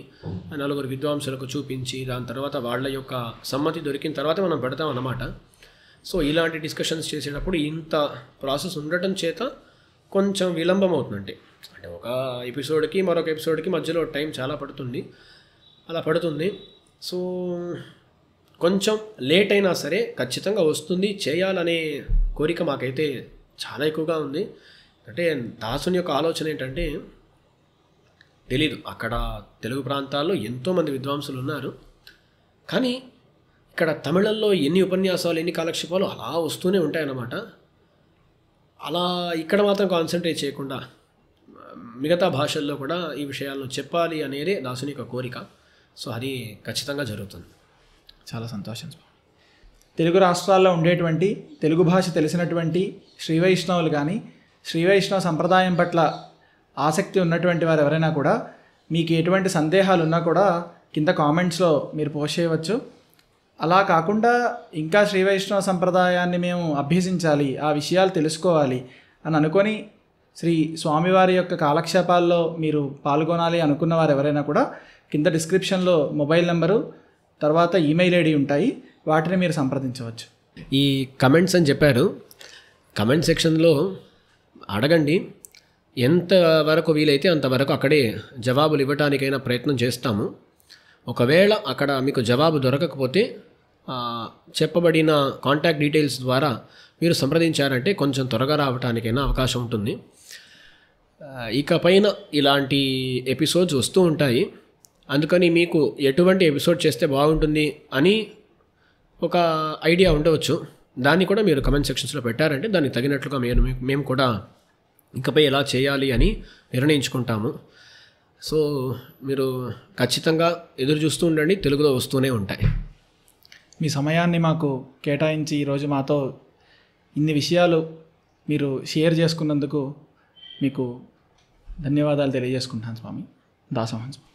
నలుగురు విద్వాంసులకు చూపించి దాని తర్వాత వాళ్ళ యొక్క సమ్మతి దొరికిన తర్వాత మనం పెడతాం అన్నమాట. సో ఇలాంటి డిస్కషన్స్ చేసేటప్పుడు ఇంత ప్రాసెస్ ఉండటం చేత కొంచెం విలంబం అవుతుందంటే, అంటే ఒక ఎపిసోడ్కి మరొక ఎపిసోడ్కి మధ్యలో టైం చాలా పడుతుంది, అలా పడుతుంది. సో కొంచెం లేట్ అయినా సరే ఖచ్చితంగా వస్తుంది, చేయాలనే కోరిక మాకైతే చాలా ఎక్కువగా ఉంది. అంటే దాసుని యొక్క ఆలోచన ఏంటంటే, తెలీదు అక్కడ తెలుగు ప్రాంతాల్లో ఎంతోమంది విద్వాంసులు ఉన్నారు, కానీ ఇక్కడ తమిళంలో ఎన్ని ఉపన్యాసాలు ఎన్ని కాలక్షేపాలు అలా వస్తూనే ఉంటాయన్నమాట. అలా ఇక్కడ మాత్రం కాన్సన్ట్రేట్ చేయకుండా మిగతా భాషల్లో కూడా ఈ విషయాలను చెప్పాలి అనేది దాసుని యొక్క కోరిక. సో అది ఖచ్చితంగా జరుగుతుంది. చాలా సంతోషం స్వామి. తెలుగు రాష్ట్రాల్లో ఉండేటువంటి తెలుగు భాష తెలిసినటువంటి శ్రీ వైష్ణవులు కానీ శ్రీ వైష్ణవ సంప్రదాయం పట్ల ఆసక్తి ఉన్నటువంటి వారు ఎవరైనా కూడా మీకు ఎటువంటి సందేహాలు ఉన్నా కూడా కింద కామెంట్స్లో మీరు పోస్ట్ చేయవచ్చు. అలా కాకుండా ఇంకా శ్రీ వైష్ణవ సంప్రదాయాన్ని మేము అభ్యసించాలి, ఆ విషయాలు తెలుసుకోవాలి అని అనుకొని శ్రీ స్వామివారి యొక్క కాలక్షేపాల్లో మీరు పాల్గొనాలి అనుకున్న వారు ఎవరైనా కూడా కింద డిస్క్రిప్షన్లో మొబైల్ నెంబరు తర్వాత ఈమెయిల్ ఐడి ఉంటాయి, వాటిని మీరు సంప్రదించవచ్చు. ఈ కమెంట్స్ అని చెప్పారు, కమెంట్ సెక్షన్లో అడగండి. ఎంతవరకు వీలైతే అంతవరకు అక్కడే జవాబులు ఇవ్వటానికైనా ప్రయత్నం చేస్తాము. ఒకవేళ అక్కడ మీకు జవాబు దొరకకపోతే చెప్పబడిన కాంటాక్ట్ డీటెయిల్స్ ద్వారా మీరు సంప్రదించారంటే కొంచెం త్వరగా రావటానికైనా అవకాశం ఉంటుంది. ఇకపైన ఇలాంటి ఎపిసోడ్స్ వస్తూ ఉంటాయి. అందుకని మీకు ఎటువంటి ఎపిసోడ్ చేస్తే బాగుంటుంది అని ఒక ఐడియా ఉండవచ్చు. దాన్ని కూడా మీరు కమెంట్ సెక్షన్స్లో పెట్టారంటే దానికి తగినట్లుగా మేము కూడా ఇకపై ఎలా చేయాలి అని నిర్ణయించుకుంటాము. సో మీరు ఖచ్చితంగా ఎదురు చూస్తూ ఉండండి, తెలుగులో వస్తూనే ఉంటాయి. మీ సమయాన్ని మాకు కేటాయించి ఈరోజు మాతో ఇన్ని విషయాలు మీరు షేర్ చేసుకున్నందుకు మీకు ధన్యవాదాలు తెలియజేసుకుంటాను స్వామి. దాసోహం స్వామి.